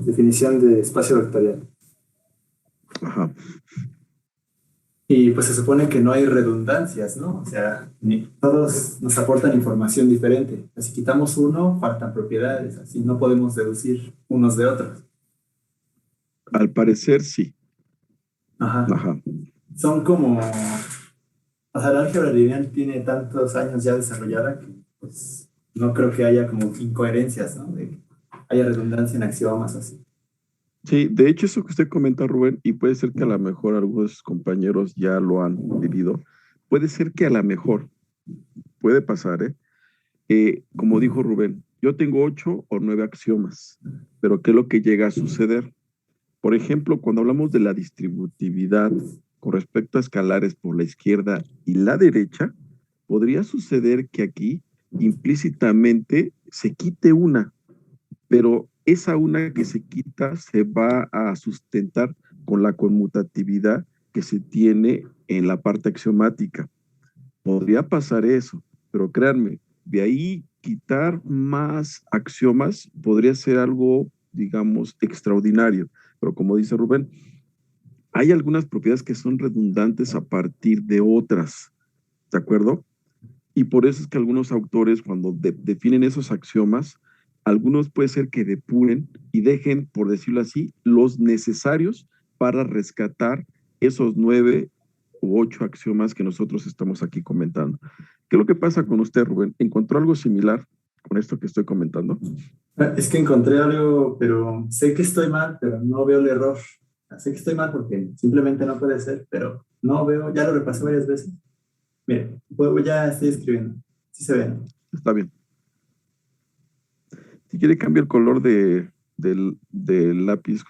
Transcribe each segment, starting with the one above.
definición de espacio vectorial. Ajá. Y pues se supone que no hay redundancias, ¿no? O sea, todos nos aportan información diferente. Si quitamos uno, faltan propiedades, así no podemos deducir unos de otros. Al parecer sí. Ajá. Ajá. Son como, o sea, la álgebra lineal tiene tantos años ya desarrollada que pues no creo que haya como incoherencias, ¿no? De que haya redundancia en axiomas así. Sí, de hecho eso que usted comenta, Rubén, y puede ser que a lo mejor algunos compañeros ya lo han vivido, puede ser que a lo mejor, puede pasar, ¿eh? Como dijo Rubén, yo tengo 8 o 9 axiomas, pero ¿qué es lo que llega a suceder? Por ejemplo, cuando hablamos de la distributividad con respecto a escalares por la izquierda y la derecha, podría suceder que aquí implícitamente se quite una, pero esa una que se quita se va a sustentar con la conmutatividad que se tiene en la parte axiomática. Podría pasar eso, pero créanme, de ahí quitar más axiomas podría ser algo, digamos, extraordinario. Pero como dice Rubén, hay algunas propiedades que son redundantes a partir de otras, ¿de acuerdo? Y por eso es que algunos autores, cuando definen esos axiomas, algunos puede ser que depuren y dejen, por decirlo así, los necesarios para rescatar esos 9 u 8 axiomas que nosotros estamos aquí comentando. ¿Qué es lo que pasa con usted, Rubén? ¿Encontró algo similar con esto que estoy comentando? Es que encontré algo, pero sé que estoy mal, pero no veo el error. Sé que estoy mal porque simplemente no puede ser, pero no veo, ya lo repasé varias veces. Mire, ya estoy escribiendo. Sí se ve, ¿no? Está bien. Si quiere, cambia el color del lápiz,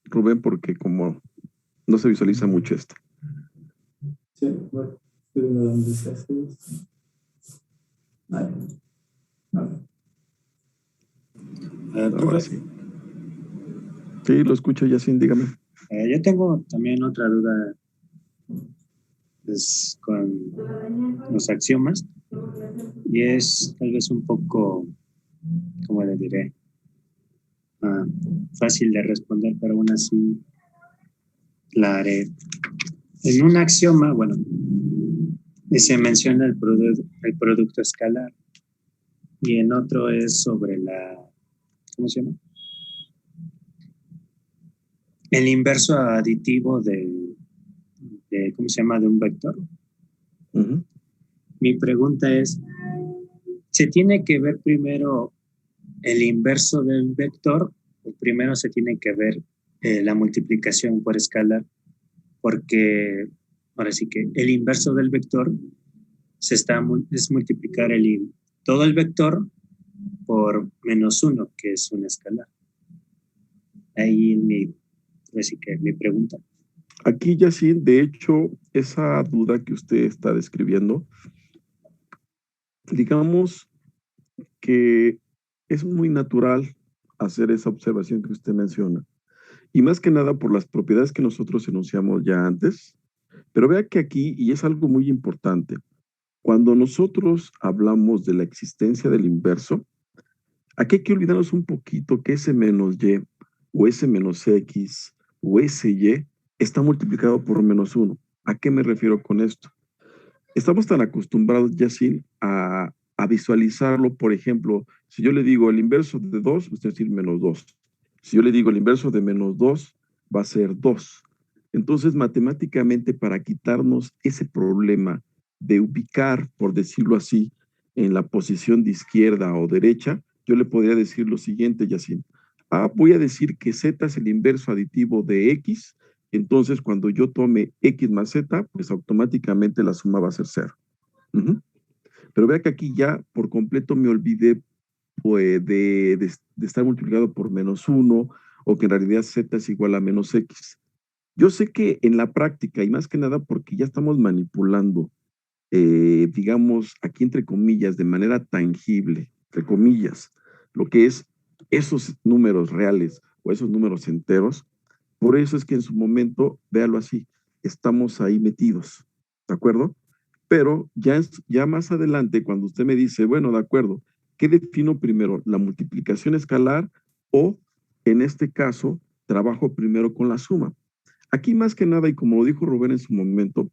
Rubén, porque como no se visualiza mucho esto. Sí, bueno, estoy viendo dónde se hace esto. Vale. Vale. Ahora sí. Sí, lo escucho, Yacine, dígame. Yo tengo también otra duda pues, con los axiomas y es tal vez un poco, ¿cómo le diré? Fácil de responder, pero aún así la haré. En un axioma, bueno, se menciona el producto escalar y en otro es sobre ¿cómo se llama? El inverso aditivo ¿cómo se llama? De un vector. Uh-huh. Mi pregunta es, ¿se tiene que ver primero el inverso del vector o primero se tiene que ver la multiplicación por escalar? Porque ahora sí que el inverso del vector es multiplicar todo el vector por -1, que es un escalar. Ahí así que mi pregunta. Aquí, Yacine, de hecho, esa duda que usted está describiendo, digamos que es muy natural hacer esa observación que usted menciona. Y más que nada por las propiedades que nosotros enunciamos ya antes. Pero vea que aquí, y es algo muy importante, cuando nosotros hablamos de la existencia del inverso, aquí hay que olvidarnos un poquito que ese menos y o ese menos x o ese y está multiplicado por -1. ¿A qué me refiero con esto? Estamos tan acostumbrados, Yacine, a visualizarlo, por ejemplo, si yo le digo el inverso de 2, usted va a decir -2. Si yo le digo el inverso de -2, va a ser 2. Entonces, matemáticamente, para quitarnos ese problema de ubicar, por decirlo así, en la posición de izquierda o derecha, yo le podría decir lo siguiente, Yacine. Voy a decir que z es el inverso aditivo de x, entonces cuando yo tome x más z, pues automáticamente la suma va a ser 0. Uh-huh. Pero vea que aquí ya por completo me olvidé pues, de estar multiplicado por -1 o que en realidad z es igual a -x. Yo sé que en la práctica, y más que nada porque ya estamos manipulando, digamos, aquí entre comillas, de manera tangible, entre comillas, lo que es esos números reales o esos números enteros, por eso es que en su momento, véalo así, estamos ahí metidos, ¿de acuerdo? Pero ya más adelante, cuando usted me dice, bueno, de acuerdo, ¿qué defino primero? ¿La multiplicación escalar o en este caso, trabajo primero con la suma. Aquí más que nada, y como lo dijo Rubén en su momento,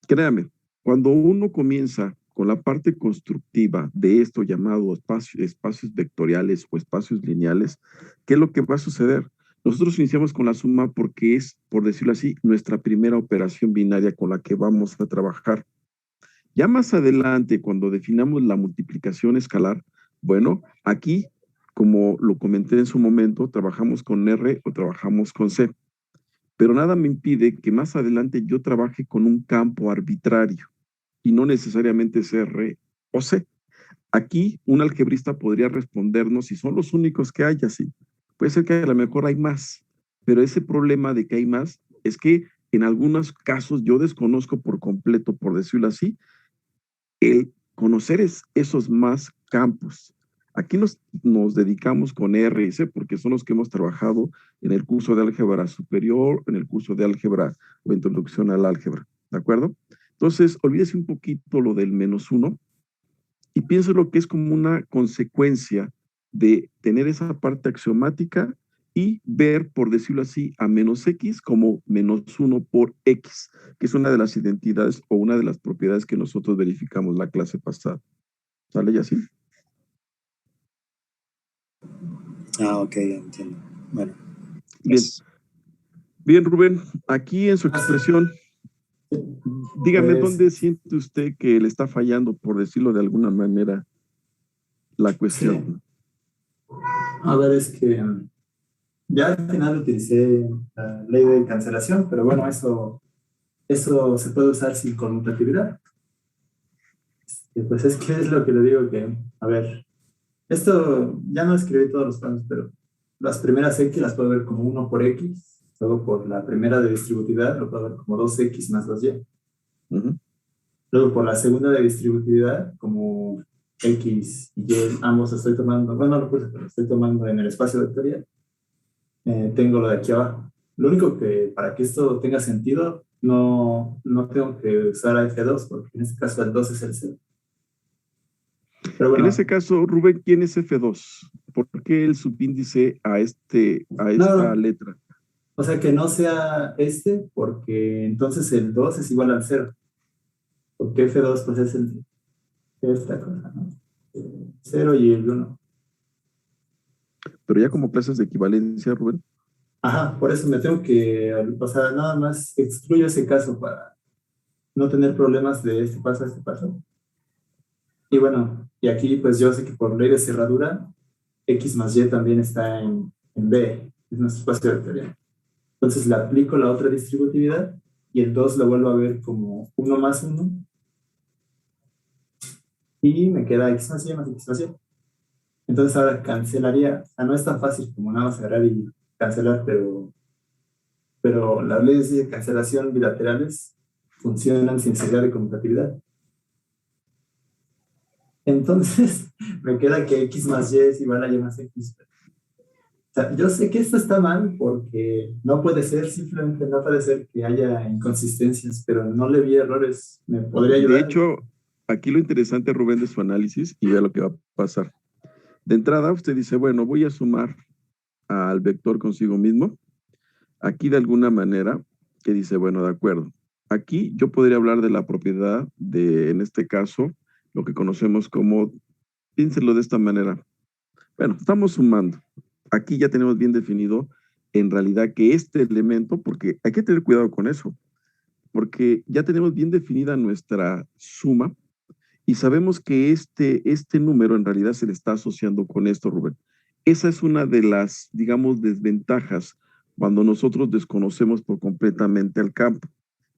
créame, cuando uno comienza con la parte constructiva de esto llamado espacios vectoriales o espacios lineales, ¿qué es lo que va a suceder? Nosotros iniciamos con la suma porque es, por decirlo así, nuestra primera operación binaria con la que vamos a trabajar. Ya más adelante, cuando definamos la multiplicación escalar, bueno, aquí, como lo comenté en su momento, trabajamos con R o trabajamos con C. Pero nada me impide que más adelante yo trabaje con un campo arbitrario y no necesariamente es R o C. Aquí un algebrista podría respondernos si son los únicos que hay así. Puede ser que a lo mejor hay más, pero ese problema de que hay más es que en algunos casos yo desconozco por completo, por decirlo así, el conocer esos más campos. Aquí nos dedicamos con R y C porque son los que hemos trabajado en el curso de álgebra superior, en el curso de álgebra o introducción al álgebra, ¿de acuerdo? Entonces, olvídese un poquito lo del -1 y piense lo que es como una consecuencia de tener esa parte axiomática y ver, por decirlo así, a -x como -1 por x, que es una de las identidades o una de las propiedades que nosotros verificamos la clase pasada. ¿Sale ya así? Ok, entiendo. Bueno, Bien. pues, Bien, Rubén, aquí en su expresión, dígame Pues, dónde siente usted que le está fallando, por decirlo de alguna manera, la sí, cuestión. a ver, es que ya al final utilicé la ley de cancelación, pero bueno, eso se puede usar sin conmutatividad. Pues es que es lo que le digo que, a ver, esto ya no escribí todos los planos, pero las primeras X las puedo ver como 1 por X, luego por la primera de distributividad lo puedo ver como 2X más 2Y. Ujú. Luego por la segunda de distributividad, como X y Y, ambos estoy tomando, bueno, no lo puse, pero estoy tomando en el espacio vectorial. Tengo lo de aquí abajo. Lo único que para que esto tenga sentido, no tengo que usar a F2, porque en este caso el 2 es el 0. Pero En ese bueno, caso, Rubén, ¿quién es F2? ¿Por qué el subíndice a esta no, letra? o sea que no sea este, porque entonces el 2 es igual al 0. Porque F2 pues es esta cosa, ¿no? 0 y el 1. Pero ya como clases de equivalencia, Rubén. Ajá, por eso me tengo que, o sea, nada más excluyo ese caso para no tener problemas de este paso a este paso. Y bueno, y aquí pues yo sé que por ley de cerradura, X más Y también está en B, es nuestro espacio vectorial. Entonces le aplico la otra distributividad y el 2 lo vuelvo a ver como 1 más 1 y me queda X más Y más X más Y. Entonces ahora cancelaría, o sea, no es tan fácil como nada más agarrar y cancelar, pero las leyes de cancelación bilaterales funcionan sin necesidad de conmutatividad. Entonces me queda que X más Y es igual a Y más X. O sea, yo sé que esto está mal porque no puede ser, simplemente no puede ser que haya inconsistencias, pero no le vi errores. ¿Me podría De ayudar? hecho, aquí lo interesante, Rubén, de su análisis y vea lo que va a pasar. De entrada, usted dice, bueno, voy a sumar al vector consigo mismo. Aquí de alguna manera, que dice, bueno, de acuerdo. Aquí yo podría hablar de la propiedad de, en este caso, lo que conocemos como, piénselo de esta manera. Bueno, estamos sumando. Aquí ya tenemos bien definido en realidad que este elemento, porque hay que tener cuidado con eso, porque ya tenemos bien definida nuestra suma y sabemos que este número en realidad se le está asociando con esto, Rubén. Esa es una de las, digamos, desventajas cuando nosotros desconocemos por completamente el campo,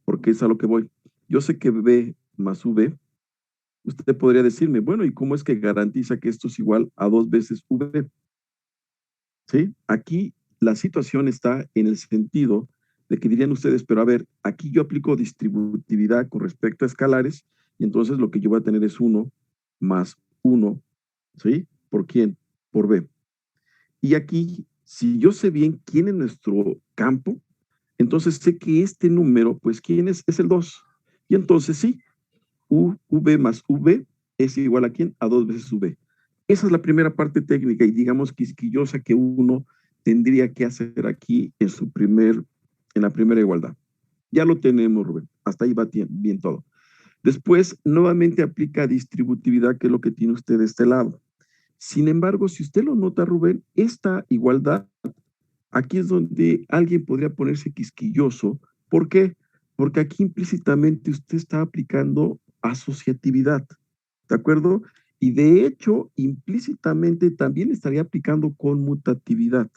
porque es a lo que voy. Yo sé que B más V, usted podría decirme, bueno, ¿y cómo es que garantiza que esto es igual a 2 veces V? ¿Sí? Aquí la situación está en el sentido de que dirían ustedes, pero a ver, aquí yo aplico distributividad con respecto a escalares y entonces lo que yo voy a tener es 1 más 1, ¿sí? ¿Por quién? Por B. Y aquí, si yo sé bien quién es nuestro campo, entonces sé que este número, pues, ¿quién es? Es el 2. Y entonces sí, V más V es igual a quién? A 2 veces V. Esa es la primera parte técnica y digamos quisquillosa que uno tendría que hacer aquí en la primera igualdad. Ya lo tenemos, Rubén. Hasta ahí va bien todo. Después, nuevamente aplica distributividad, que es lo que tiene usted de este lado. Sin embargo, si usted lo nota, Rubén, esta igualdad, aquí es donde alguien podría ponerse quisquilloso. ¿Por qué? Porque aquí implícitamente usted está aplicando asociatividad, ¿de acuerdo? Y de hecho, implícitamente también estaría aplicando conmutatividad.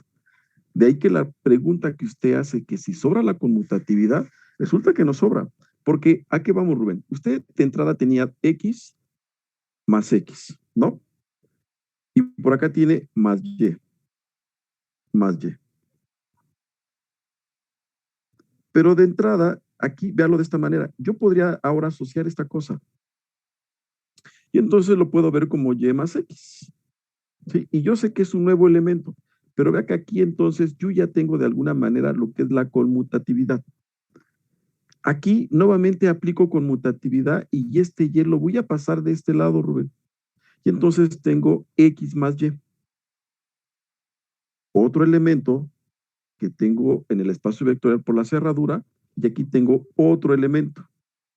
De ahí que la pregunta que usted hace, que si sobra la conmutatividad, resulta que no sobra. Porque, ¿a qué vamos, Rubén? Usted de entrada tenía X más X, ¿no? Y por acá tiene más Y, más Y. Pero de entrada, aquí, véalo de esta manera. Yo podría ahora asociar esta cosa. Y entonces lo puedo ver como Y más X. ¿Sí? Y yo sé que es un nuevo elemento. Pero vea que aquí entonces yo ya tengo de alguna manera lo que es la conmutatividad. Aquí nuevamente aplico conmutatividad y este Y lo voy a pasar de este lado, Rubén. Y entonces tengo X más Y. Otro elemento que tengo en el espacio vectorial por la cerradura, y aquí tengo otro elemento.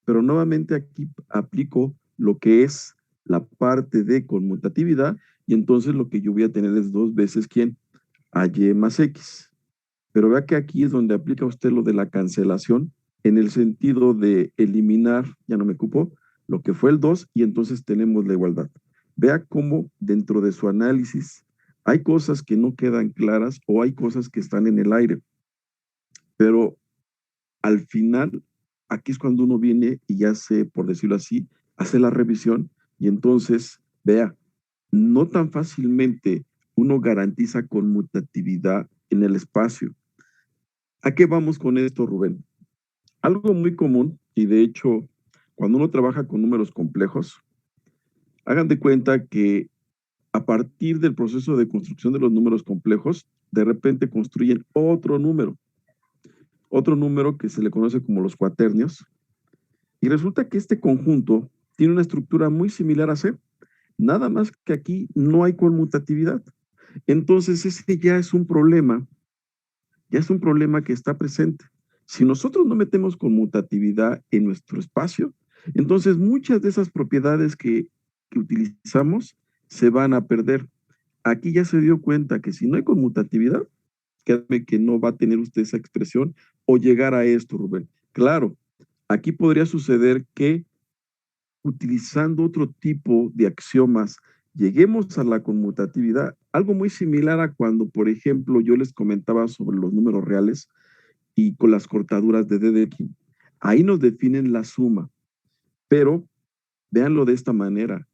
Pero nuevamente aquí aplico lo que es la parte de conmutatividad, y entonces lo que yo voy a tener es 2 veces, ¿quién? A Y más X. Pero vea que aquí es donde aplica usted lo de la cancelación, en el sentido de eliminar, ya no me ocupo, lo que fue el 2, y entonces tenemos la igualdad. Vea cómo dentro de su análisis hay cosas que no quedan claras o hay cosas que están en el aire. Pero al final, aquí es cuando uno viene y hace, por decirlo así, hace la revisión y entonces, vea, no tan fácilmente uno garantiza conmutatividad en el espacio. ¿A qué vamos con esto, Rubén? Algo muy común, y de hecho, cuando uno trabaja con números complejos, hagan de cuenta que a partir del proceso de construcción de los números complejos, de repente construyen otro número que se le conoce como los cuaternios, y resulta que este conjunto tiene una estructura muy similar a C, nada más que aquí no hay conmutatividad. Entonces ese ya es un problema que está presente. Si nosotros no metemos conmutatividad en nuestro espacio, entonces muchas de esas propiedades que utilizamos se van a perder. Aquí ya se dio cuenta que si no hay conmutatividad, créanme que no va a tener usted esa expresión o llegar a esto, Rubén. Claro, aquí podría suceder que utilizando otro tipo de axiomas, lleguemos a la conmutatividad, algo muy similar a cuando, por ejemplo, yo les comentaba sobre los números reales y con las cortaduras de Dedekind. Ahí nos definen la suma, pero véanlo de esta manera,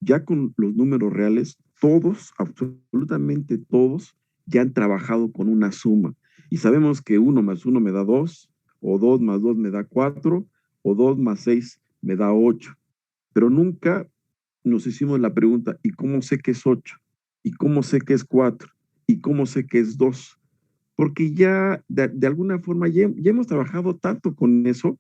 ya con los números reales, todos, absolutamente todos, ya han trabajado con una suma. Y sabemos que 1 más 1 me da 2, o 2 más 2 me da 4, o 2 más 6 me da 8. Pero nunca nos hicimos la pregunta, ¿y cómo sé que es 8? ¿Y cómo sé que es 4? ¿Y cómo sé que es 2? Porque ya de alguna forma ya hemos trabajado tanto con eso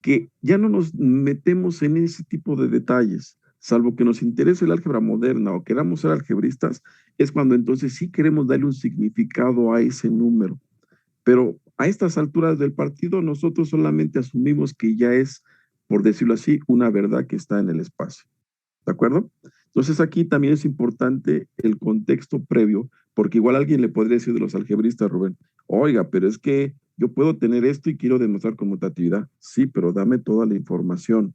que ya no nos metemos en ese tipo de detalles, salvo que nos interese el álgebra moderna o queramos ser algebristas, es cuando entonces sí queremos darle un significado a ese número. Pero a estas alturas del partido nosotros solamente asumimos que ya es, por decirlo así, una verdad que está en el espacio. ¿De acuerdo? Entonces aquí también es importante el contexto previo, porque igual alguien le podría decir de los algebristas, Rubén, oiga, pero es que yo puedo tener esto y quiero demostrar conmutatividad. Sí, pero dame toda la información,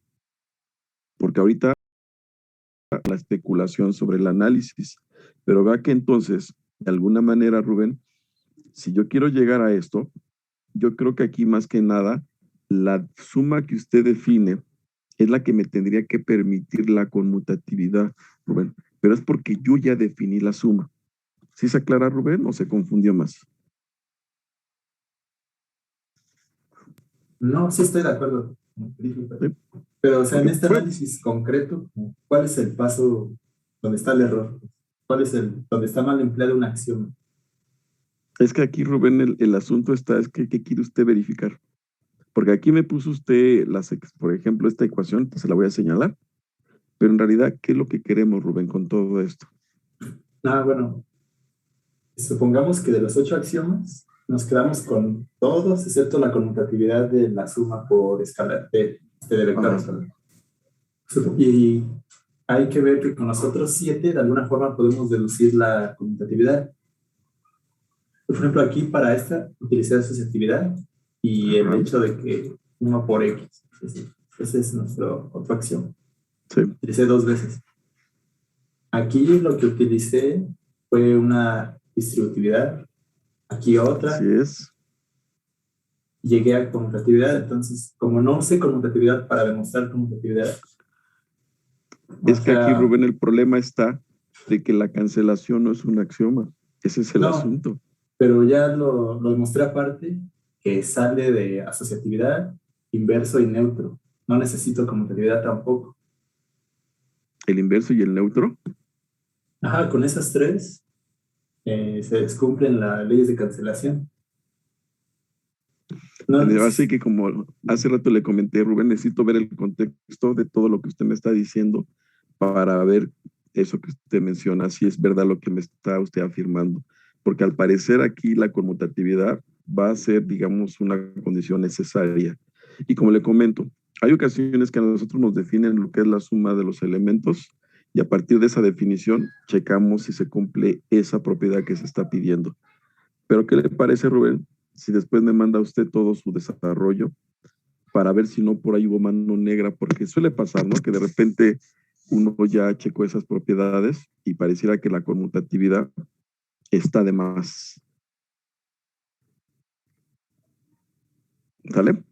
porque ahorita la especulación sobre el análisis, pero vea que entonces, de alguna manera, Rubén, si yo quiero llegar a esto, yo creo que aquí más que nada, la suma que usted define es la que me tendría que permitir la conmutatividad, Rubén. Pero es porque yo ya definí la suma. ¿Sí se aclara, Rubén, o se confundió más? No, sí estoy de acuerdo. ¿Sí? Pero, o sea, en Okay. este análisis concreto, ¿cuál es el paso donde está el error? ¿Cuál es donde está mal empleado un axioma? Es que aquí, Rubén, el asunto está, es que ¿qué quiere usted verificar? Porque aquí me puso usted, por ejemplo, esta ecuación, se la voy a señalar, pero en realidad, ¿qué es lo que queremos, Rubén, con todo esto? Ah, bueno, Supongamos que de los 8 axiomas nos quedamos con todos, excepto la conmutatividad de la suma por escalar, de vectores. Ajá. Y hay que ver que con los otros 7, de alguna forma, podemos deducir la conmutatividad. Por ejemplo, aquí para esta, utilicé asociatividad y el Ajá. hecho de que 1 por X. Ese es nuestro otro axioma. Sí. Utilicé 2 veces. Aquí lo que utilicé fue una distributividad, aquí otra. Así es. Llegué a conmutatividad, entonces, como no usé conmutatividad para demostrar conmutatividad. Es que aquí, Rubén, el problema está de que la cancelación no es un axioma. Ese es el asunto. Pero ya lo demostré aparte, que sale de asociatividad, inverso y neutro. No necesito conmutatividad tampoco. ¿El inverso y el neutro? Ajá, con esas 3 se descumplen las leyes de cancelación. Así que como hace rato le comenté, Rubén, necesito ver el contexto de todo lo que usted me está diciendo para ver eso que usted menciona, si es verdad lo que me está usted afirmando. Porque al parecer aquí la conmutatividad va a ser, digamos, una condición necesaria. Y como le comento, hay ocasiones que a nosotros nos definen lo que es la suma de los elementos y a partir de esa definición checamos si se cumple esa propiedad que se está pidiendo. Pero ¿qué le parece, Rubén, si después me manda usted todo su desarrollo para ver si no por ahí hubo mano negra? Porque suele pasar, ¿no? Que de repente uno ya checó esas propiedades y pareciera que la conmutatividad está de más. ¿Sale?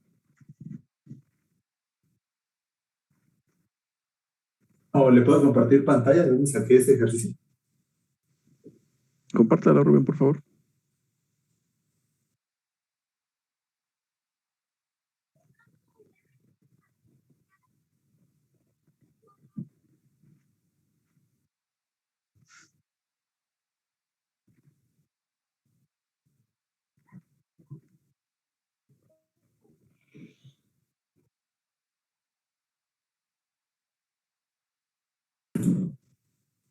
¿O le puedo compartir pantalla de dónde saqué este ejercicio? Compártala, Rubén, por favor.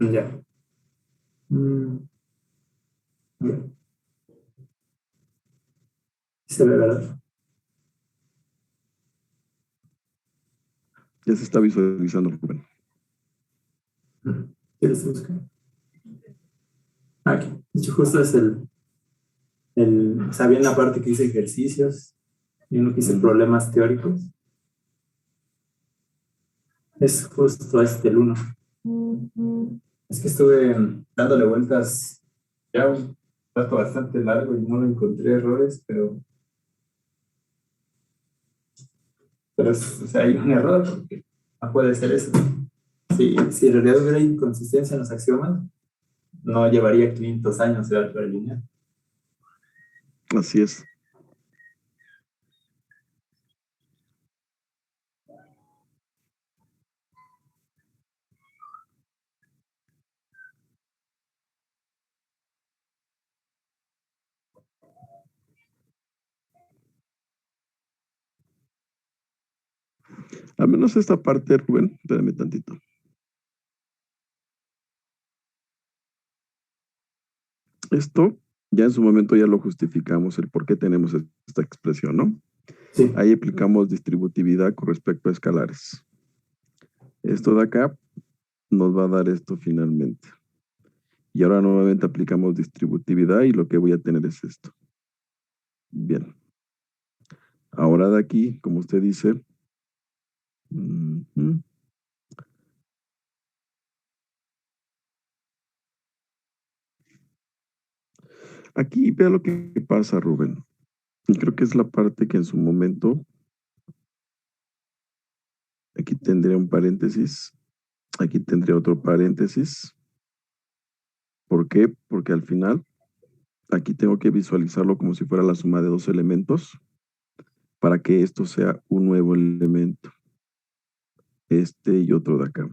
Ya. Se ve, ¿verdad? Ya se está visualizando, Rubén. ¿Quieres buscar? Aquí. De hecho, justo es o sea, bien la parte que dice ejercicios y uno que dice problemas teóricos. Es justo el 1. Es que estuve dándole vueltas ya un rato bastante largo y no lo encontré errores, pero o sea, hay un error porque no puede ser eso. Si en realidad hubiera inconsistencia en los axiomas, no llevaría 500 años de álgebra lineal. Así es. Al menos esta parte, Rubén, espérame tantito. Esto ya en su momento ya lo justificamos, el por qué tenemos esta expresión, ¿no? Sí. Ahí aplicamos distributividad con respecto a escalares. Esto de acá nos va a dar esto finalmente. Y ahora nuevamente aplicamos distributividad y lo que voy a tener es esto. Bien. Ahora de aquí, como usted dice, aquí vea lo que pasa, Rubén. Y creo que es la parte que en su momento, aquí tendría un paréntesis, aquí tendría otro paréntesis. ¿Por qué? Porque al final, aquí tengo que visualizarlo como si fuera la suma de 2 elementos para que esto sea un nuevo elemento. Este y otro de acá.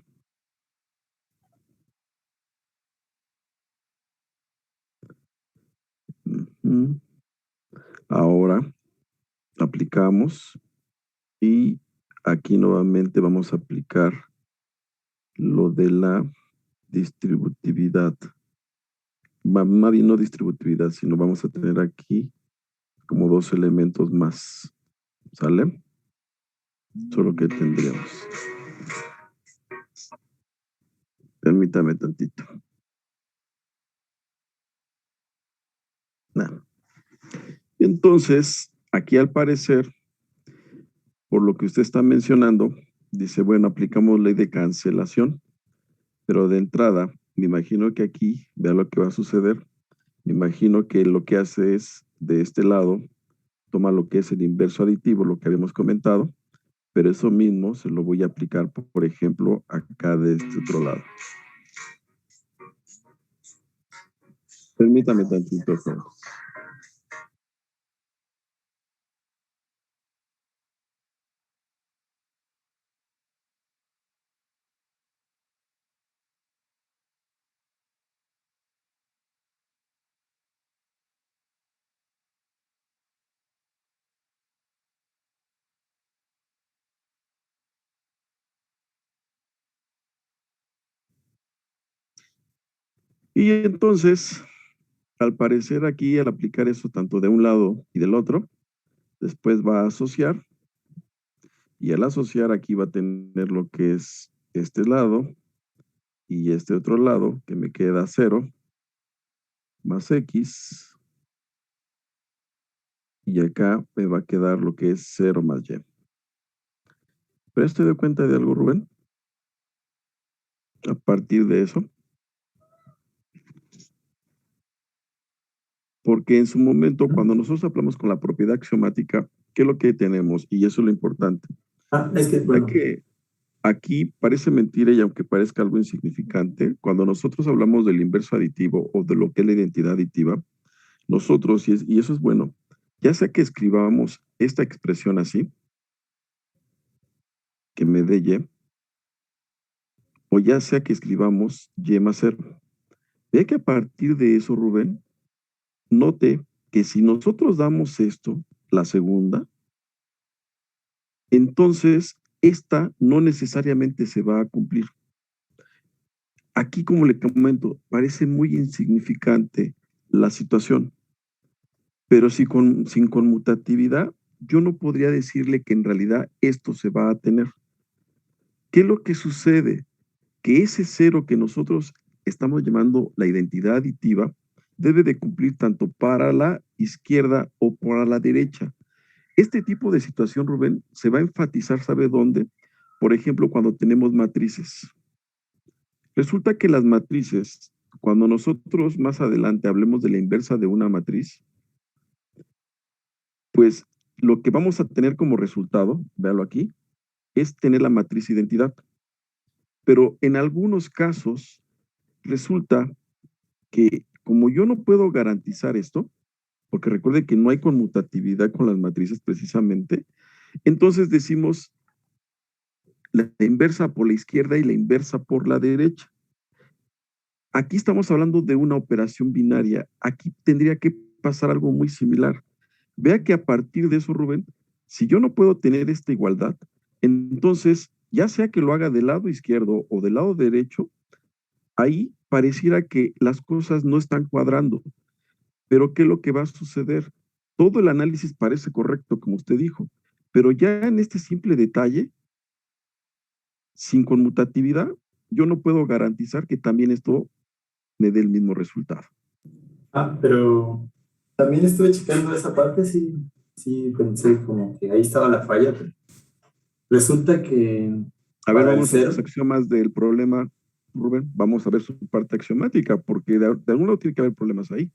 Ahora aplicamos y aquí nuevamente vamos a aplicar lo de la distributividad. más bien no distributividad, sino vamos a tener aquí como dos elementos más. ¿Sale? Solo que tendríamos. Permítame tantito. Nada. Entonces, aquí al parecer, por lo que usted está mencionando, dice, bueno, aplicamos ley de cancelación, pero de entrada, me imagino que aquí, vea lo que va a suceder, me imagino que lo que hace es, de este lado, toma lo que es el inverso aditivo, lo que habíamos comentado, pero eso mismo se lo voy a aplicar, por ejemplo, acá de este otro lado. Permítame tantito, Juan. Y entonces, al parecer aquí, al aplicar eso tanto de un lado y del otro, después va a asociar, y al asociar aquí va a tener lo que es este lado y este otro lado, que me queda 0, más x, y acá me va a quedar lo que es 0 más y. ¿Pero estoy de cuenta de algo, Rubén? A partir de eso. Porque en su momento, cuando nosotros hablamos con la propiedad axiomática, ¿qué es lo que tenemos? Y eso es lo importante. Es que, bueno. Que aquí parece mentira y aunque parezca algo insignificante, cuando nosotros hablamos del inverso aditivo o de lo que es la identidad aditiva, nosotros, y eso es bueno, ya sea que escribamos esta expresión así, que me dé y, o ya sea que escribamos y más 0. Ve que a partir de eso, Rubén, note que si nosotros damos esto, la segunda, entonces esta no necesariamente se va a cumplir. Aquí, como le comento, parece muy insignificante la situación, pero sin conmutatividad, yo no podría decirle que en realidad esto se va a tener. ¿Qué es lo que sucede? Que ese 0 que nosotros estamos llamando la identidad aditiva debe de cumplir tanto para la izquierda o para la derecha. Este tipo de situación, Rubén, se va a enfatizar, ¿sabe dónde? Por ejemplo, cuando tenemos matrices. Resulta que las matrices, cuando nosotros más adelante hablemos de la inversa de una matriz, pues lo que vamos a tener como resultado, véalo aquí, es tener la matriz identidad. Pero en algunos casos resulta que como yo no puedo garantizar esto, porque recuerde que no hay conmutatividad con las matrices precisamente, entonces decimos la inversa por la izquierda y la inversa por la derecha. Aquí estamos hablando de una operación binaria. Aquí tendría que pasar algo muy similar. Vea que a partir de eso, Rubén, si yo no puedo tener esta igualdad, entonces, ya sea que lo haga del lado izquierdo o del lado derecho, ahí pareciera que las cosas no están cuadrando. Pero ¿qué es lo que va a suceder? Todo el análisis parece correcto, como usted dijo, pero ya en este simple detalle, sin conmutatividad, yo no puedo garantizar que también esto me dé el mismo resultado. Pero también estuve checando esa parte, sí pensé como que ahí estaba la falla, pero resulta que A ver, para el vamos a 0, los axiomas del problema, Rubén. Vamos a ver su parte axiomática, porque de algún lado tiene que haber problemas ahí.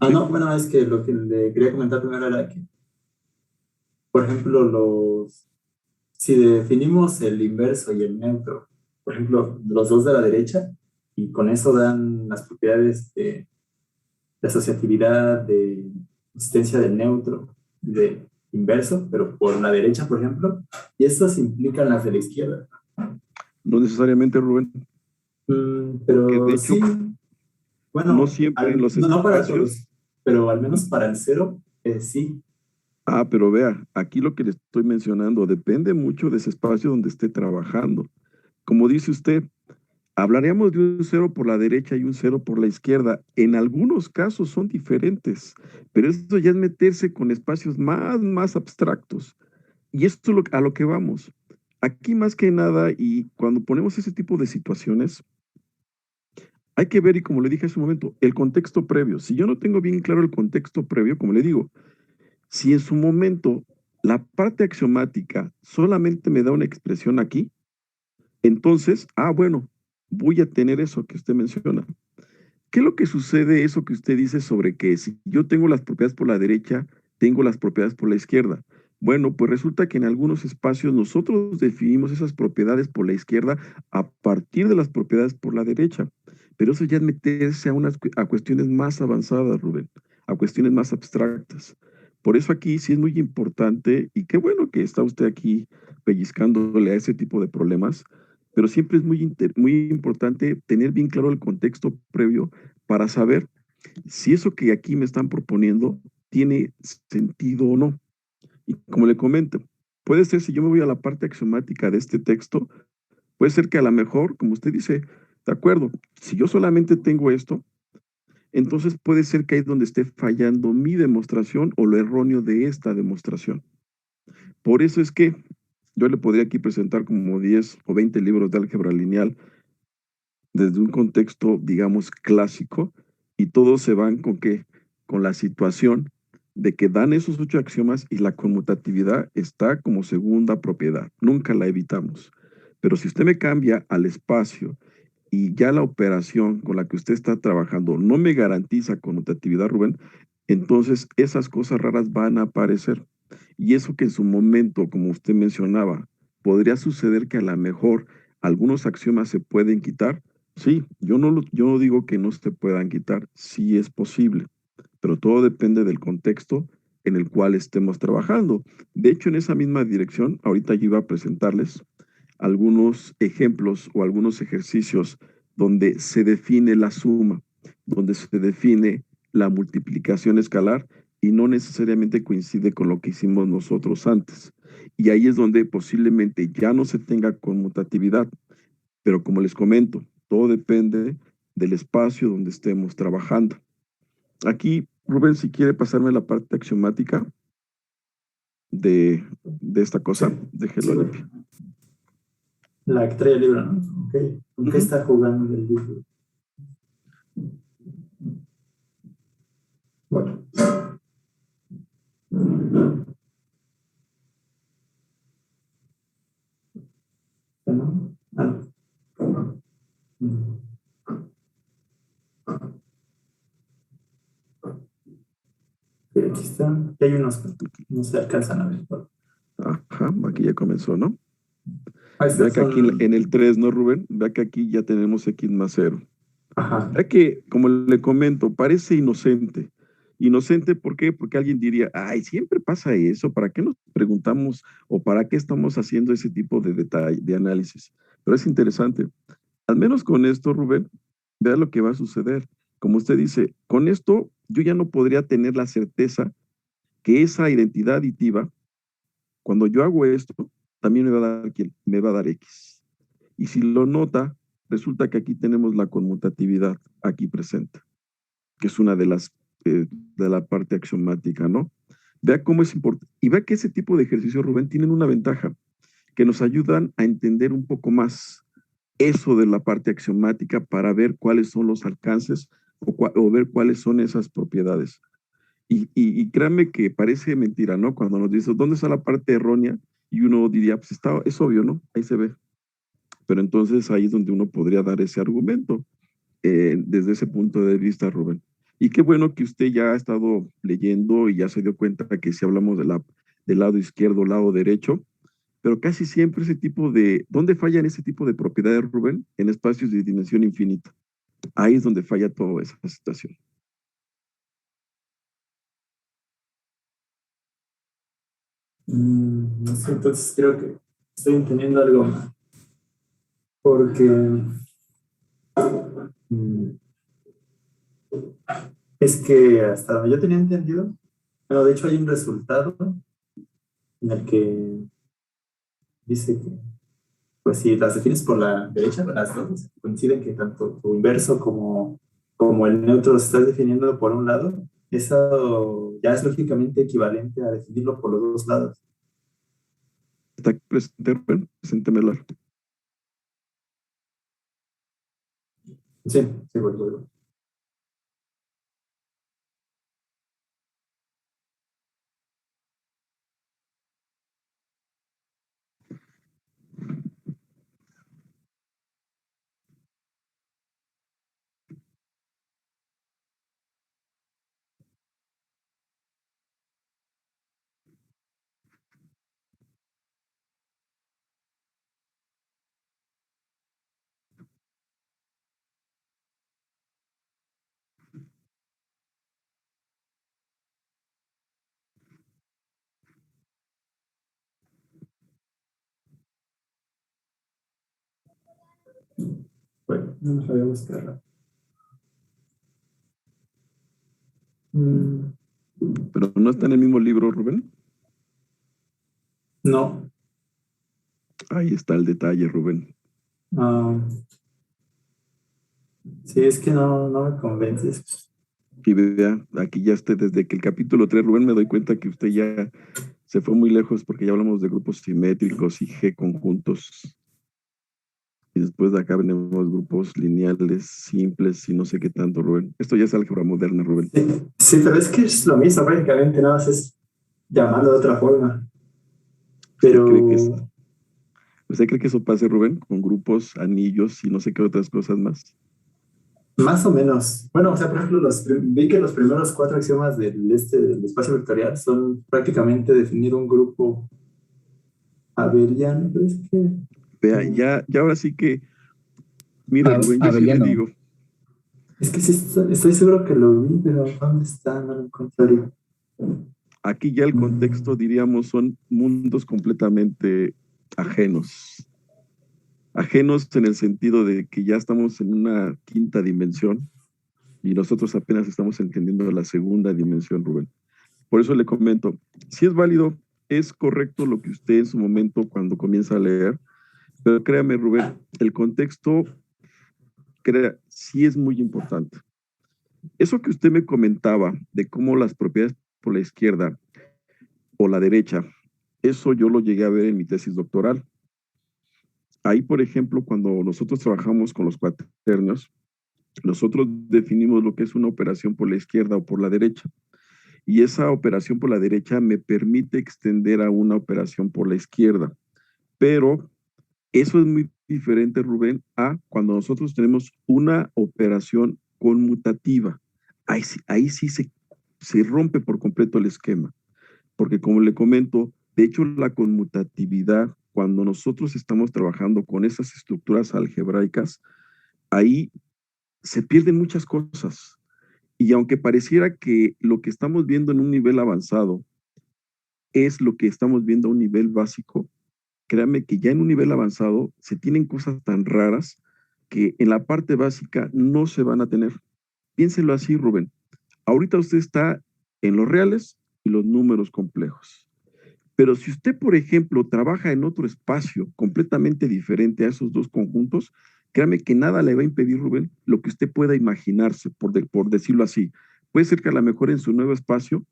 ¿Sí? no, bueno, es que lo que le quería comentar primero era que, por ejemplo, si definimos el inverso y el neutro, por ejemplo, los dos de la derecha, y con eso dan las propiedades de asociatividad, de existencia del neutro, de inverso, pero por la derecha, por ejemplo, y estos implican las de la izquierda. No necesariamente, Rubén. Pero de hecho, sí, bueno, no siempre en los no para espacios. todos, pero al menos para el 0, sí. Pero vea, aquí lo que le estoy mencionando depende mucho de ese espacio donde esté trabajando. Como dice usted, Hablaríamos de un cero por la derecha y un cero por la izquierda. En algunos casos son diferentes, pero eso ya es meterse con espacios más abstractos. Y esto es a lo que vamos. Aquí más que nada, y cuando ponemos ese tipo de situaciones, hay que ver, y como le dije hace un momento, el contexto previo. Si yo no tengo bien claro el contexto previo, como le digo, si en su momento la parte axiomática solamente me da una expresión aquí, entonces, bueno, voy a tener eso que usted menciona. ¿Qué es lo que sucede eso que usted dice sobre que si yo tengo las propiedades por la derecha, tengo las propiedades por la izquierda? Bueno, pues resulta que en algunos espacios nosotros definimos esas propiedades por la izquierda a partir de las propiedades por la derecha. Pero eso ya es meterse a cuestiones más avanzadas, Rubén, a cuestiones más abstractas. Por eso aquí sí es muy importante, y qué bueno que está usted aquí pellizcándole a ese tipo de problemas, pero siempre es muy importante tener bien claro el contexto previo para saber si eso que aquí me están proponiendo tiene sentido o no. Y como le comento, puede ser, si yo me voy a la parte axiomática de este texto, puede ser que a lo mejor, como usted dice, de acuerdo, si yo solamente tengo esto, entonces puede ser que ahí es donde esté fallando mi demostración o lo erróneo de esta demostración. Por eso es que yo le podría aquí presentar como 10 o 20 libros de álgebra lineal desde un contexto, digamos, clásico, y todos se van con qué, con la situación de que dan esos 8 axiomas y la conmutatividad está como segunda propiedad, nunca la evitamos. Pero si usted me cambia al espacio y ya la operación con la que usted está trabajando no me garantiza conmutatividad, Rubén, entonces esas cosas raras van a aparecer. Y eso que en su momento, como usted mencionaba, podría suceder que a lo mejor algunos axiomas se pueden quitar. Sí, yo no digo que no se puedan quitar, sí es posible, pero todo depende del contexto en el cual estemos trabajando. De hecho, en esa misma dirección, ahorita yo iba a presentarles algunos ejemplos o algunos ejercicios donde se define la suma, donde se define la multiplicación escalar y no necesariamente coincide con lo que hicimos nosotros antes. Y ahí es donde posiblemente ya no se tenga conmutatividad, pero como les comento, todo depende del espacio donde estemos trabajando. Aquí, Rubén, si quiere pasarme la parte axiomática de esta cosa, Sí, déjelo limpio. la que trae el libro, ¿no? Ok. ¿Con qué está jugando el libro? Bueno. ¿No? No. Sí, aquí está. Y hay unos que no se alcanzan a ver. Ajá, aquí ya comenzó, ¿no? Ahí Vea está, que aquí en son. el 3, ¿no, Rubén? Vea que aquí ya tenemos X más 0. Ajá. Vea que, como le comento, parece inocente. Inocente, ¿por qué? Porque alguien diría, ay, siempre pasa eso, ¿para qué nos preguntamos o para qué estamos haciendo ese tipo de detalle, de análisis? Pero es interesante. Al menos con esto, Rubén, vea lo que va a suceder. Como usted dice, con esto yo ya no podría tener la certeza que esa identidad aditiva, cuando yo hago esto, también me va a dar, me va a dar X. Y si lo nota, resulta que aquí tenemos la conmutatividad aquí presente, que es una de las de la parte axiomática, ¿no? Vea cómo es importante. Y vea que ese tipo de ejercicios, Rubén, tienen una ventaja, que nos ayudan a entender un poco más eso de la parte axiomática para ver cuáles son los alcances o ver cuáles son esas propiedades. Y créanme que parece mentira, ¿no? Cuando nos dice, ¿dónde está la parte errónea? Y uno diría, pues está, es obvio, ¿no? Ahí se ve. Pero entonces ahí es donde uno podría dar ese argumento desde ese punto de vista, Rubén. Y qué bueno que usted ya ha estado leyendo y ya se dio cuenta que si hablamos del lado izquierdo, lado derecho, pero casi siempre ese tipo de, ¿dónde fallan ese tipo de propiedades, Rubén? En espacios de dimensión infinita. Ahí es donde falla toda esa situación. No sé, entonces creo que estoy entendiendo algo más. Porque mm, es que hasta donde yo tenía entendido, bueno, de hecho hay un resultado en el que dice que, pues si las defines por la derecha, las dos coinciden que tanto tu inverso como el neutro los estás definiendo por un lado, eso ya es lógicamente equivalente a definirlo por los dos lados. ¿Está presente, Rubén? Preséntemelo. Sí, sí, bueno. Bueno, vamos a ver buscarla. Pero no está en el mismo libro, Rubén. No. Ahí está el detalle, Rubén. Sí, es que no me convences. Y vea, aquí ya desde que el capítulo 3, Rubén, me doy cuenta que usted ya se fue muy lejos porque ya hablamos de grupos simétricos y G conjuntos. Y después de acá venimos grupos lineales, simples y no sé qué tanto, Rubén. Esto ya es álgebra moderna, Rubén. Sí, pero es que es lo mismo, prácticamente nada más es llamarlo de otra forma. ¿Usted Pero cree que eso pase, Rubén, con grupos, anillos y no sé qué otras cosas más? más o menos. Bueno, o sea, por ejemplo, vi que los primeros 4 axiomas del espacio vectorial son prácticamente definir un grupo abeliano, pero es que... Vea, ya ahora sí que, mire, Rubén, yo sí le Avellano. digo, Es que sí, estoy seguro que lo vi, pero ¿dónde está? No lo encuentro ahorita. aquí ya el contexto, diríamos, son mundos completamente ajenos. Ajenos en el sentido de que ya estamos en una quinta dimensión y nosotros apenas estamos entendiendo la segunda dimensión, Rubén. Por eso le comento, si es válido, es correcto lo que usted en su momento cuando comienza a leer, pero créame, Rubén, el contexto sí es muy importante. Eso que usted me comentaba de cómo las propiedades por la izquierda o la derecha, eso yo lo llegué a ver en mi tesis doctoral. Ahí, por ejemplo, cuando nosotros trabajamos con los cuaternios, nosotros definimos lo que es una operación por la izquierda o por la derecha. Y esa operación por la derecha me permite extender a una operación por la izquierda. Pero eso es muy diferente, Rubén, a cuando nosotros tenemos una operación conmutativa. Ahí sí se rompe por completo el esquema. Porque como le comento, de hecho la conmutatividad, cuando nosotros estamos trabajando con esas estructuras algebraicas, ahí se pierden muchas cosas. Y aunque pareciera que lo que estamos viendo en un nivel avanzado es lo que estamos viendo a un nivel básico, créame que ya en un nivel avanzado se tienen cosas tan raras que en la parte básica no se van a tener. Piénselo así, Rubén. Ahorita usted está en los reales y los números complejos. Pero si usted, por ejemplo, trabaja en otro espacio completamente diferente a esos dos conjuntos, créame que nada le va a impedir, Rubén, lo que usted pueda imaginarse, por decirlo así. Puede ser que a lo mejor en su nuevo espacio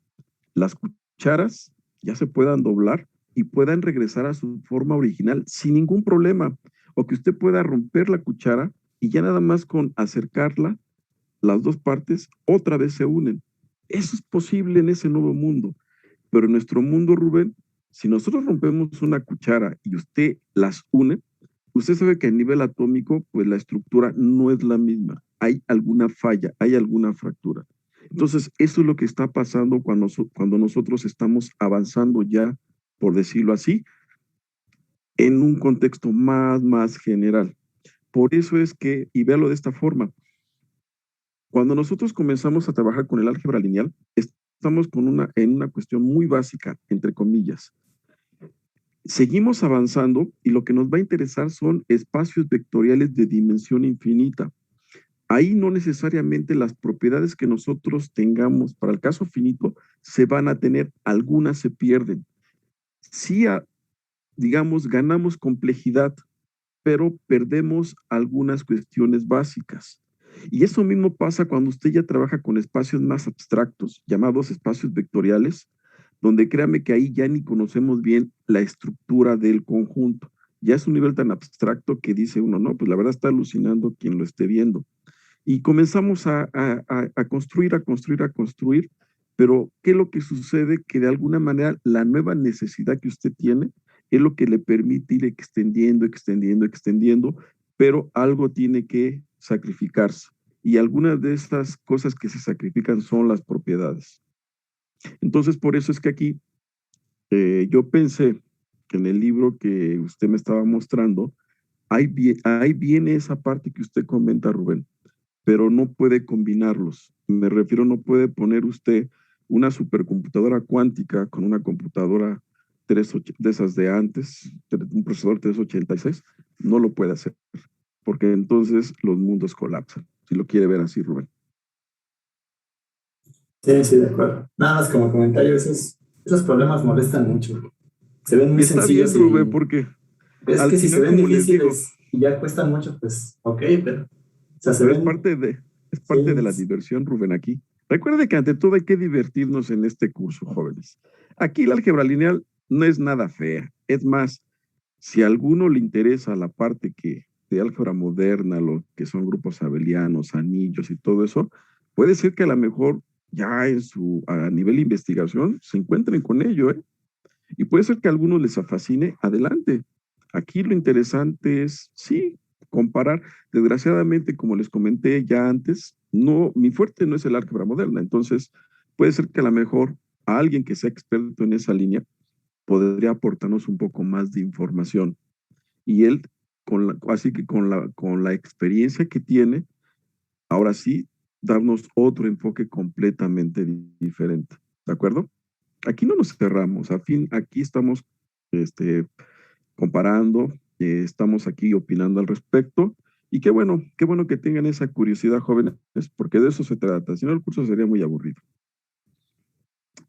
las cucharas ya se puedan doblar y puedan regresar a su forma original sin ningún problema. O que usted pueda romper la cuchara y ya nada más con acercarla, las dos partes otra vez se unen. Eso es posible en ese nuevo mundo. Pero en nuestro mundo, Rubén, si nosotros rompemos una cuchara y usted las une, usted sabe que a nivel atómico, pues la estructura no es la misma. Hay alguna falla, hay alguna fractura. Entonces, eso es lo que está pasando cuando nosotros estamos avanzando ya, por decirlo así, en un contexto más general. Por eso es que, y véalo de esta forma, cuando nosotros comenzamos a trabajar con el álgebra lineal, estamos en una cuestión muy básica, entre comillas. Seguimos avanzando y lo que nos va a interesar son espacios vectoriales de dimensión infinita. Ahí no necesariamente las propiedades que nosotros tengamos para el caso finito se van a tener, algunas se pierden. Sí, digamos, ganamos complejidad, pero perdemos algunas cuestiones básicas. Y eso mismo pasa cuando usted ya trabaja con espacios más abstractos, llamados espacios vectoriales, donde créame que ahí ya ni conocemos bien la estructura del conjunto. Ya es un nivel tan abstracto que dice uno, no, pues la verdad está alucinando quien lo esté viendo. Y comenzamos a construir, a construir, a construir, pero ¿qué es lo que sucede? Que de alguna manera la nueva necesidad que usted tiene es lo que le permite ir extendiendo, extendiendo, extendiendo, pero algo tiene que sacrificarse. Y algunas de estas cosas que se sacrifican son las propiedades. Entonces, por eso es que aquí yo pensé que en el libro que usted me estaba mostrando, ahí viene esa parte que usted comenta, Rubén, pero no puede combinarlos. Me refiero, no puede poner usted una supercomputadora cuántica con una computadora de esas de antes, un procesador 386, no lo puede hacer, porque entonces los mundos colapsan, si lo quiere ver así, Rubén. Sí, sí, de acuerdo. Nada más como comentario, esos problemas molestan mucho. Se ven muy Y está bien, sencillos Rubén, y porque es al que si se final, ven como les digo, difíciles y ya cuestan mucho, pues ok, pero, o sea, se pero ven, es sí, parte de la diversión, Rubén, aquí. Recuerde que ante todo hay que divertirnos en este curso, jóvenes. Aquí la álgebra lineal no es nada fea. Es más, si a alguno le interesa la parte que de álgebra moderna, lo que son grupos abelianos, anillos y todo eso, puede ser que a lo mejor ya a nivel de investigación se encuentren con ello, ¿eh? Y puede ser que a algunos les fascine, adelante. Aquí lo interesante es, sí, comparar. Desgraciadamente, como les comenté ya antes, no, mi fuerte no es el álgebra moderna. Entonces, puede ser que a lo mejor a alguien que sea experto en esa línea podría aportarnos un poco más de información. Y él, así que con la experiencia que tiene, ahora sí, darnos otro enfoque completamente diferente. ¿De acuerdo? Aquí no nos cerramos, aquí estamos comparando, estamos aquí opinando al respecto, y qué bueno que tengan esa curiosidad, jóvenes, porque de eso se trata, si no el curso sería muy aburrido.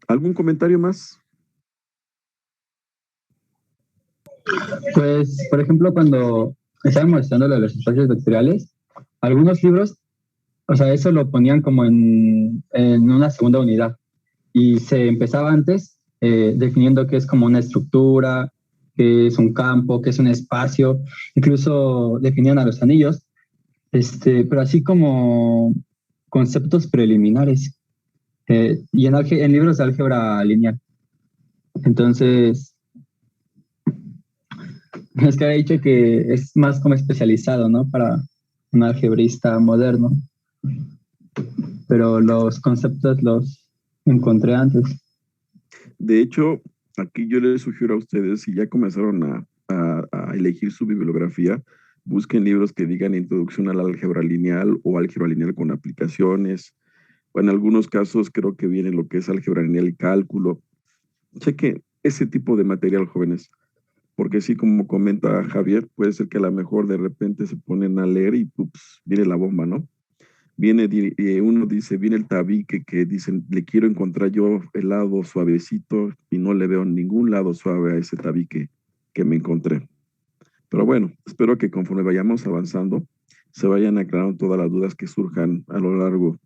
¿Algún comentario más? Pues, por ejemplo, cuando estábamos estudiando lo de los espacios vectoriales, algunos libros, o sea, eso lo ponían como en una segunda unidad y se empezaba antes definiendo qué es como una estructura, qué es un campo, qué es un espacio, incluso definían a los anillos, pero así como conceptos preliminares y en libros de álgebra lineal. Entonces, es que había dicho que es más como especializado, ¿no? Para un algebrista moderno, pero los conceptos los encontré antes. De hecho, aquí yo les sugiero a ustedes, si ya comenzaron a elegir su bibliografía, busquen libros que digan Introducción a la álgebra lineal o álgebra lineal con aplicaciones, o en algunos casos creo que viene lo que es álgebra lineal y cálculo. Cheque ese tipo de material, jóvenes, porque sí, como comenta Javier, puede ser que a lo mejor de repente se ponen a leer y ups, viene la bomba, ¿no? Uno dice, viene el tabique que dicen, le quiero encontrar yo el lado suavecito y no le veo ningún lado suave a ese tabique que me encontré. Pero bueno, espero que conforme vayamos avanzando, se vayan aclarando todas las dudas que surjan a lo largo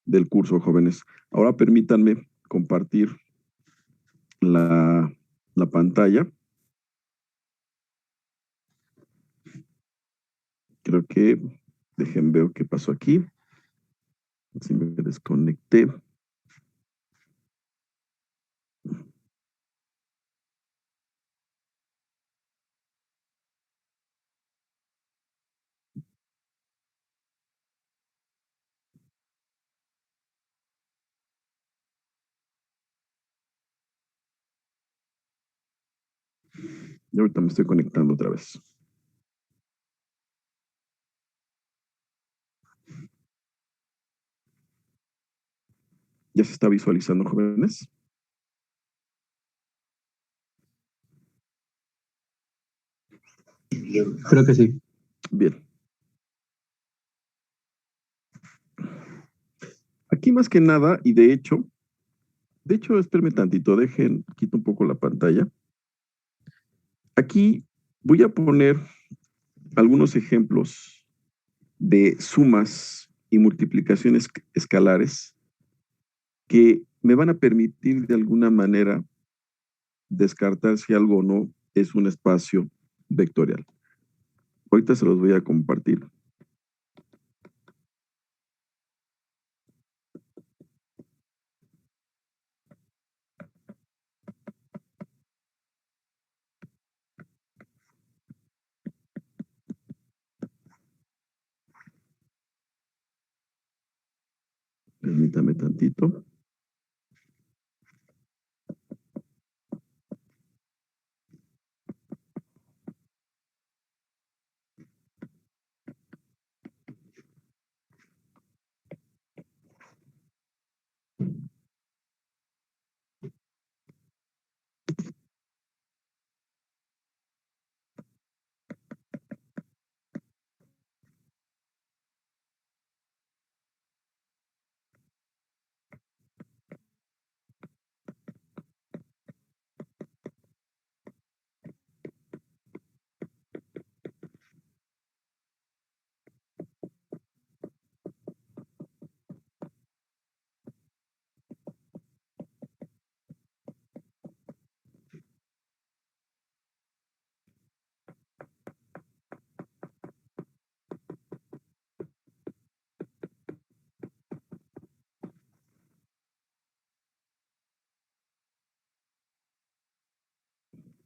del curso, jóvenes. Ahora permítanme compartir la pantalla. Creo que, dejen ver qué pasó aquí. Si me desconecté. Y ahorita me estoy conectando otra vez. ¿Ya se está visualizando, jóvenes? Creo que sí. Bien. Aquí más que nada, y de hecho, espérame tantito, quito un poco la pantalla. Aquí voy a poner algunos ejemplos de sumas y multiplicaciones escalares que me van a permitir de alguna manera descartar si algo o no es un espacio vectorial. Ahorita se los voy a compartir. Permítame tantito.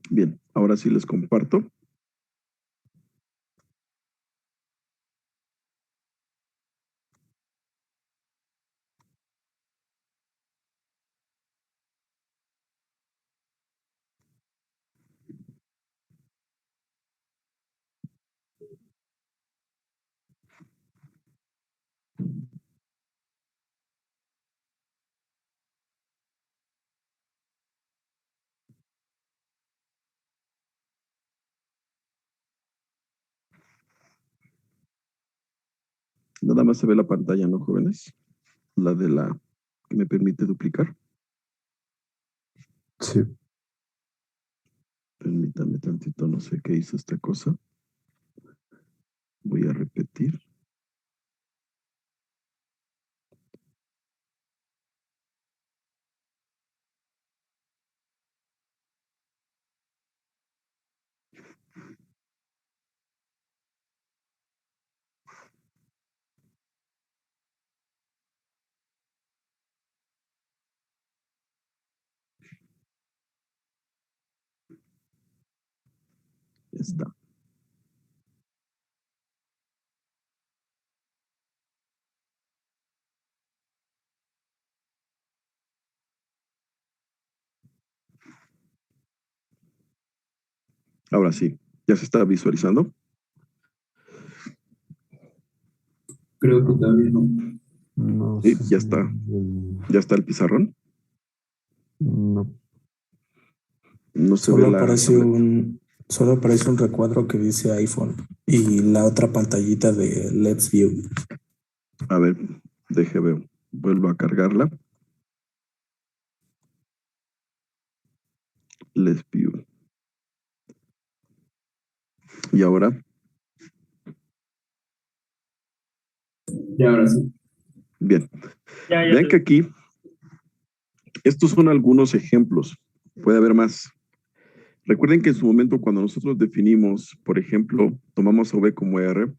Bien, ahora sí les comparto. Nada más se ve la pantalla, ¿no, jóvenes? La de la que me permite duplicar. Sí. Permítame tantito, no sé qué hizo esta cosa. Voy a repetir. Ya está. Ahora sí, ¿ya se está visualizando? Creo que todavía no. No Sí, sé ya si- está. ¿Ya está el pizarrón? No. No se ve la tableta. Solo aparece un recuadro que dice iPhone y la otra pantallita de Let's View. A ver, deje ver. Vuelvo a cargarla. Let's view. Y ahora, Ya, ahora sí. bien. Ya, Vean que aquí, estos son algunos ejemplos. Puede haber más. Recuerden que en su momento, cuando nosotros definimos, por ejemplo, tomamos a V como R,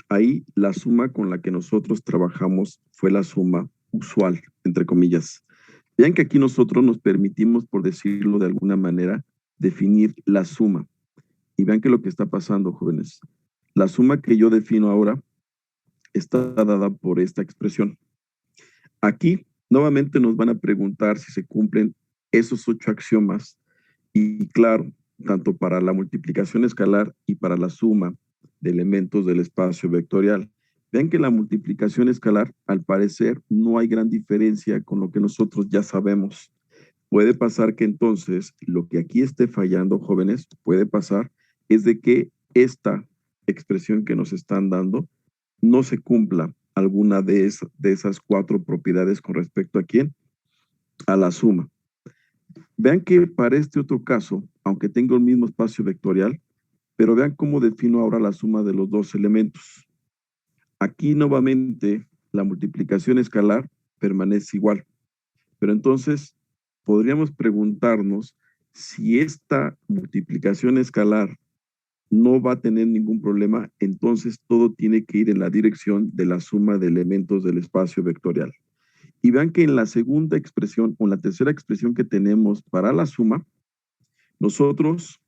ahí la suma con la que nosotros trabajamos fue la suma usual, entre comillas. Vean que aquí nosotros nos permitimos, por decirlo de alguna manera, definir la suma. Y vean que lo que está pasando, jóvenes. La suma que yo defino ahora está dada por esta expresión. Aquí, nuevamente nos van a preguntar si se cumplen esos 8 axiomas. Y claro, tanto para la multiplicación escalar y para la suma de elementos del espacio vectorial. Vean que la multiplicación escalar, al parecer, no hay gran diferencia con lo que nosotros ya sabemos. Puede pasar que entonces lo que aquí esté fallando, jóvenes, puede pasar, es de que esta expresión que nos están dando no se cumpla alguna de esas 4 propiedades con respecto a quién, a la suma. Vean que para este otro caso, aunque tenga el mismo espacio vectorial, Pero vean cómo defino ahora la suma de los dos elementos. Aquí nuevamente la multiplicación escalar permanece igual. Pero entonces podríamos preguntarnos si esta multiplicación escalar no va a tener ningún problema, entonces todo tiene que ir en la dirección de la suma de elementos del espacio vectorial. Y vean que en la segunda expresión o en la tercera expresión que tenemos para la suma, nosotros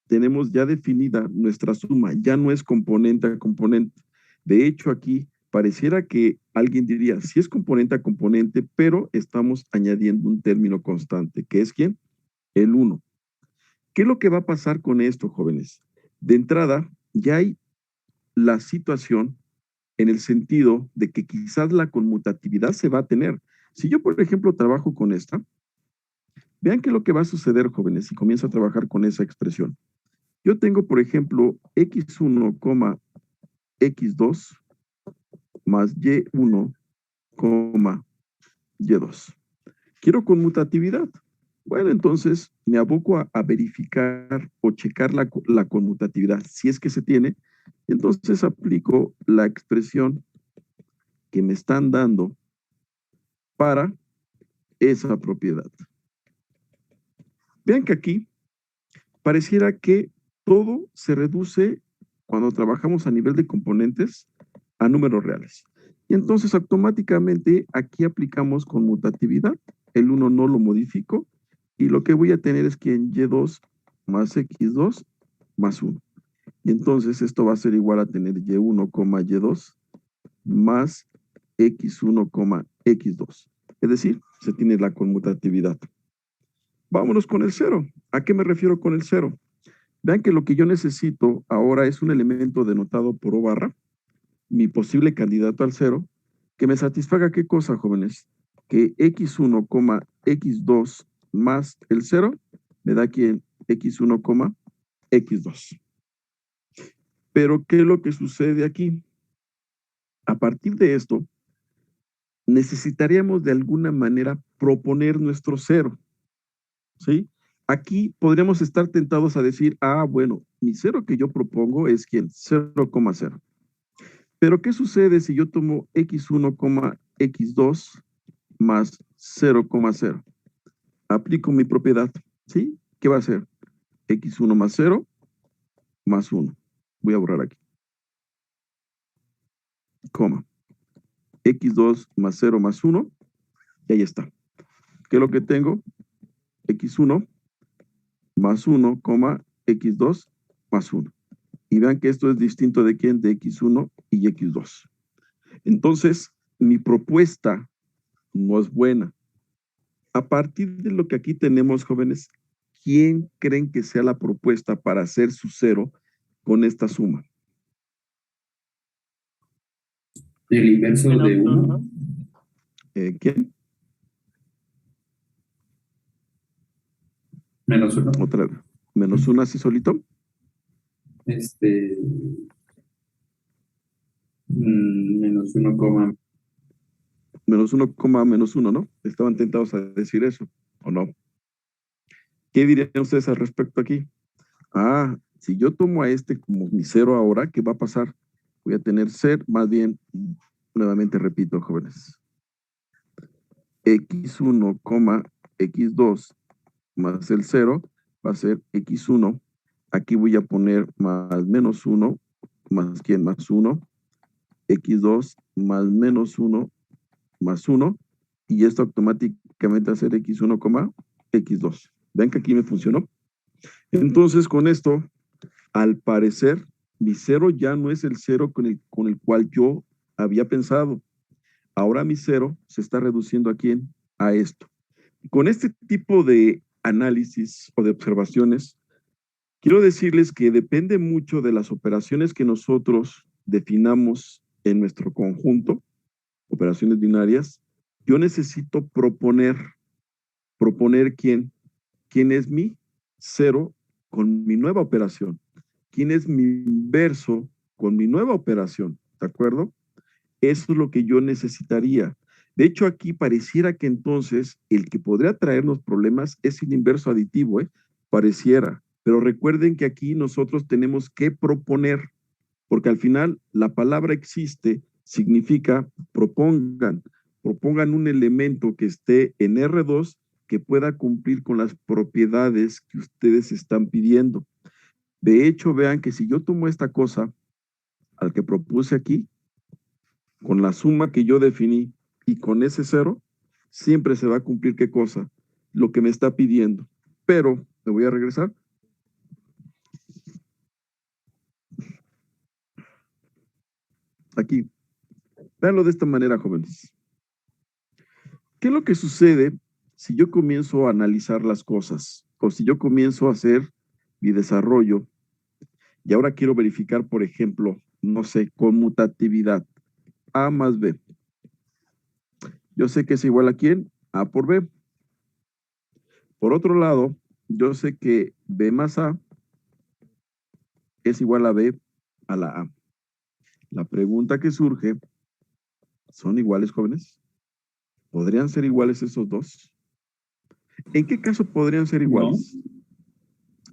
tenemos ya definida nuestra suma, ya no es componente a componente. De hecho, aquí pareciera que alguien diría, sí es componente a componente, pero estamos añadiendo un término constante, que es ¿quién? El 1. ¿Qué es lo que va a pasar con esto, jóvenes? De entrada, ya hay la situación en el sentido de que quizás la conmutatividad se va a tener. Si yo, por ejemplo, trabajo con esta, vean qué es lo que va a suceder, jóvenes, si comienzo a trabajar con esa expresión. Yo tengo, por ejemplo, x1, x2 más y1, y2. Quiero conmutatividad. Bueno, entonces me aboco a verificar o checar la conmutatividad. Si es que se tiene, entonces aplico la expresión que me están dando para esa propiedad. Vean que aquí pareciera que todo se reduce cuando trabajamos a nivel de componentes a números reales. Y entonces automáticamente aquí aplicamos conmutatividad. El 1 no lo modifico y lo que voy a tener es que en y2 más x2 más 1. Y entonces esto va a ser igual a tener y1, y2 más x1, x2. Es decir, se tiene la conmutatividad. Vámonos con el 0. ¿A qué me refiero con el 0? Vean que lo que yo necesito ahora es un elemento denotado por O barra, mi posible candidato al 0, que me satisfaga ¿qué cosa, jóvenes? Que x1, x2 más el 0 me da aquí en x1, x2. Pero ¿qué es lo que sucede aquí? A partir de esto, necesitaríamos de alguna manera proponer nuestro 0. ¿Sí? Aquí podríamos estar tentados a decir, bueno, mi 0 que yo propongo es ¿quién? 0,0. Pero ¿qué sucede si yo tomo x1, x2 más 0,0? Aplico mi propiedad, ¿sí? ¿Qué va a ser? x1 más 0 más 1. Voy a borrar aquí. Coma. x2 más 0 más 1. Y ahí está. ¿Qué es lo que tengo? x1 más 1, x2 más 1. Y vean que esto es distinto de quién, de x1 y x2. Entonces, mi propuesta no es buena. A partir de lo que aquí tenemos, jóvenes, ¿quién creen que sea la propuesta para hacer su 0 con esta suma? El inverso de 1. ¿Quién? Menos 1. Otra vez. Menos 1 así solito. Menos 1, menos 1, menos 1, ¿no? Estaban tentados a decir eso, ¿o no? ¿Qué dirían ustedes al respecto aquí? Si yo tomo a este como mi 0 ahora, ¿qué va a pasar? Voy a tener ser, más bien, nuevamente repito, jóvenes. x1, x2 más el 0 va a ser x1. Aquí voy a poner más menos 1, más ¿quién? Más 1. x2 más menos 1 más 1, y esto automáticamente va a ser x1, x2. ¿Ven que aquí me funcionó? Entonces, con esto, al parecer, mi 0 ya no es el 0 con el cual yo había pensado. Ahora mi 0 se está reduciendo ¿a quién? A esto. Con este tipo de análisis o de observaciones, quiero decirles que depende mucho de las operaciones que nosotros definamos en nuestro conjunto, operaciones binarias. Yo necesito proponer quién es mi 0 con mi nueva operación, quién es mi inverso con mi nueva operación, ¿de acuerdo? Eso es lo que yo necesitaría. De hecho, aquí pareciera que entonces el que podría traernos problemas es el inverso aditivo, pareciera, Pero recuerden que aquí nosotros tenemos que proponer, porque al final la palabra existe, significa propongan un elemento que esté en R2 que pueda cumplir con las propiedades que ustedes están pidiendo. De hecho, vean que si yo tomo esta cosa al que propuse aquí, con la suma que yo definí y con ese cero, siempre se va a cumplir ¿qué cosa? Lo que me está pidiendo. Pero, me voy a regresar. Aquí. Véanlo de esta manera, jóvenes. ¿Qué es lo que sucede si yo comienzo a analizar las cosas? O si yo comienzo a hacer mi desarrollo y ahora quiero verificar, por ejemplo, no sé, conmutatividad. A más B. Yo sé que es igual a ¿quién? A por B. Por otro lado, yo sé que B más A es igual a B a la A. La pregunta que surge, ¿son iguales, jóvenes? ¿Podrían ser iguales esos dos? ¿En qué caso podrían ser iguales? No.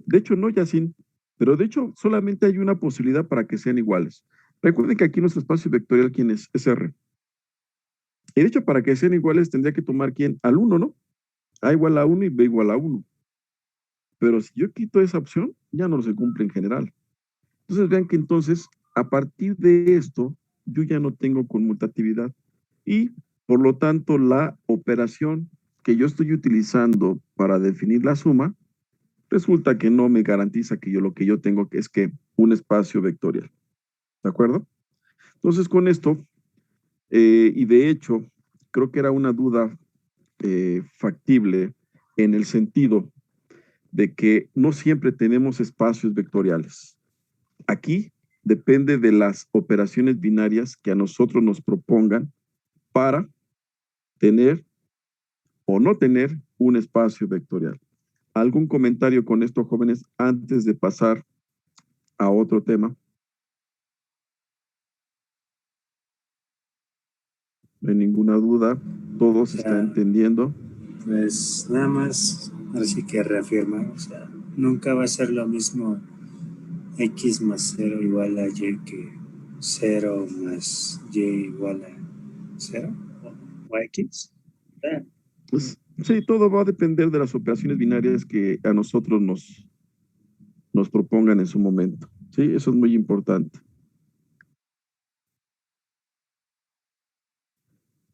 De hecho, no, Yacine, pero de hecho solamente hay una posibilidad para que sean iguales. Recuerden que aquí nuestro espacio vectorial, ¿quién es? Es R. Y de hecho, para que sean iguales tendría que tomar ¿quién? Al 1, ¿no? A igual a 1 y B igual a 1. Pero si yo quito esa opción, ya no se cumple en general. Entonces vean que entonces, a partir de esto, yo ya no tengo conmutatividad. Y por lo tanto, la operación que yo estoy utilizando para definir la suma, resulta que no me garantiza que lo que yo tengo es que un espacio vectorial. ¿De acuerdo? Entonces con esto, y de hecho, creo que era una duda factible en el sentido de que no siempre tenemos espacios vectoriales. Aquí depende de las operaciones binarias que a nosotros nos propongan para tener o no tener un espacio vectorial. ¿Algún comentario con esto, jóvenes, antes de pasar a otro tema? No hay ninguna duda, todos están entendiendo. Pues nada más, así que reafirmar, o sea, nunca va a ser lo mismo x más 0 igual a y que 0 más y igual a 0 o x. Pues, sí, todo va a depender de las operaciones binarias que a nosotros nos propongan en su momento. Sí, eso es muy importante.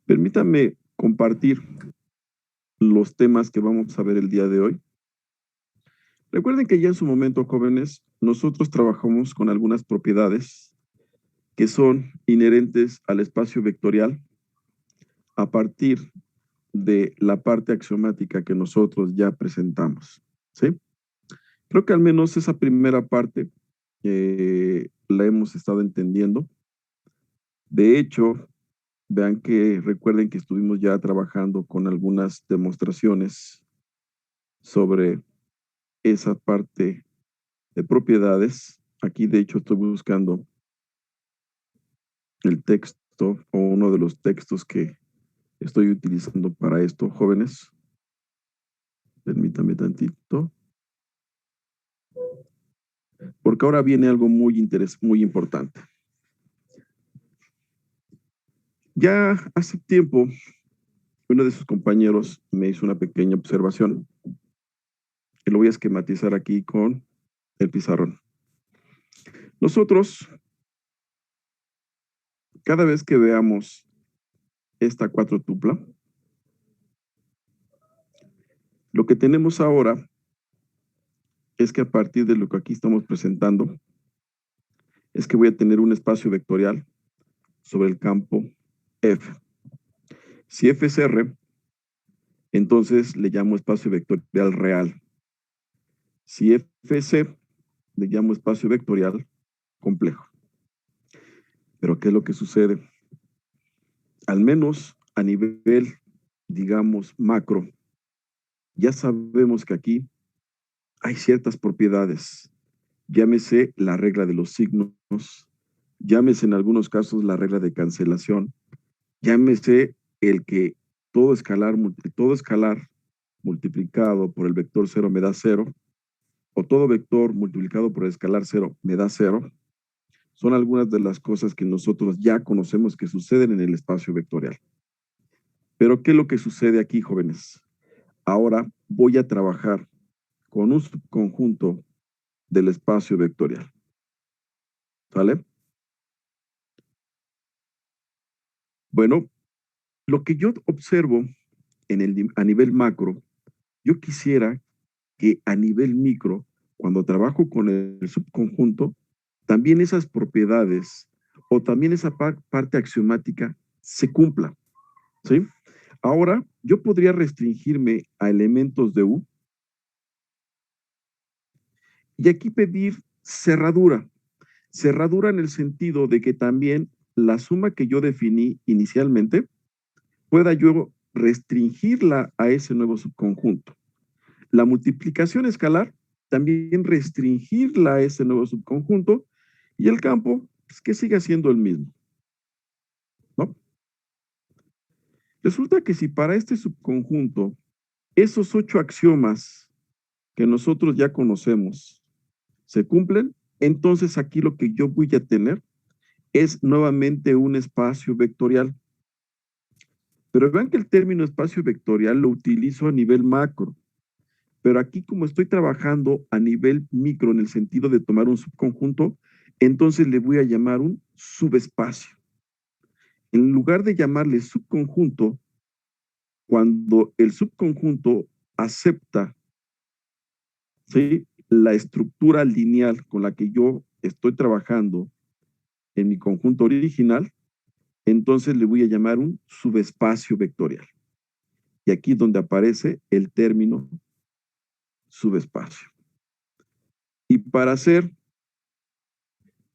Permítanme compartir los temas que vamos a ver el día de hoy. Recuerden que ya en su momento, jóvenes, nosotros trabajamos con algunas propiedades que son inherentes al espacio vectorial a partir de la parte axiomática que nosotros ya presentamos, ¿sí? Creo que al menos esa primera parte la hemos estado entendiendo. De hecho, vean que recuerden que estuvimos ya trabajando con algunas demostraciones sobre esa parte de propiedades. Aquí, de hecho, estoy buscando el texto o uno de los textos que estoy utilizando para esto, jóvenes. Permítame tantito. Porque ahora viene algo muy importante. Ya hace tiempo, uno de sus compañeros me hizo una pequeña observación que lo voy a esquematizar aquí con el pizarrón. Nosotros, cada vez que veamos esta cuatrotupla, lo que tenemos ahora es que a partir de lo que aquí estamos presentando, es que voy a tener un espacio vectorial sobre el campo F. Si F es R, entonces le llamo espacio vectorial real. Si F es C, le llamo espacio vectorial complejo. Pero ¿qué es lo que sucede? Al menos a nivel, digamos, macro, ya sabemos que aquí hay ciertas propiedades. Llámese la regla de los signos, llámese en algunos casos la regla de cancelación, llámese el que todo escalar multiplicado por el vector 0 me da 0, o todo vector multiplicado por el escalar 0 me da 0, son algunas de las cosas que nosotros ya conocemos que suceden en el espacio vectorial. Pero ¿qué es lo que sucede aquí, jóvenes? Ahora voy a trabajar con un subconjunto del espacio vectorial. ¿Sale? Bueno, lo que yo observo a nivel macro, yo quisiera que a nivel micro, cuando trabajo con el subconjunto, también esas propiedades o también esa parte axiomática se cumpla. ¿Sí? Ahora, yo podría restringirme a elementos de U y aquí pedir cerradura. Cerradura en el sentido de que también la suma que yo definí inicialmente pueda yo restringirla a ese nuevo subconjunto. La multiplicación escalar también restringirla a ese nuevo subconjunto y el campo pues, que siga siendo el mismo. ¿No? Resulta que si para este subconjunto esos 8 axiomas que nosotros ya conocemos se cumplen, entonces aquí lo que yo voy a tener es nuevamente un espacio vectorial. Pero vean que el término espacio vectorial lo utilizo a nivel macro. Pero aquí como estoy trabajando a nivel micro en el sentido de tomar un subconjunto, entonces le voy a llamar un subespacio. En lugar de llamarle subconjunto, cuando el subconjunto acepta, ¿sí?, la estructura lineal con la que yo estoy trabajando en mi conjunto original, entonces le voy a llamar un subespacio vectorial. Y aquí es donde aparece el término subespacio. Y para hacer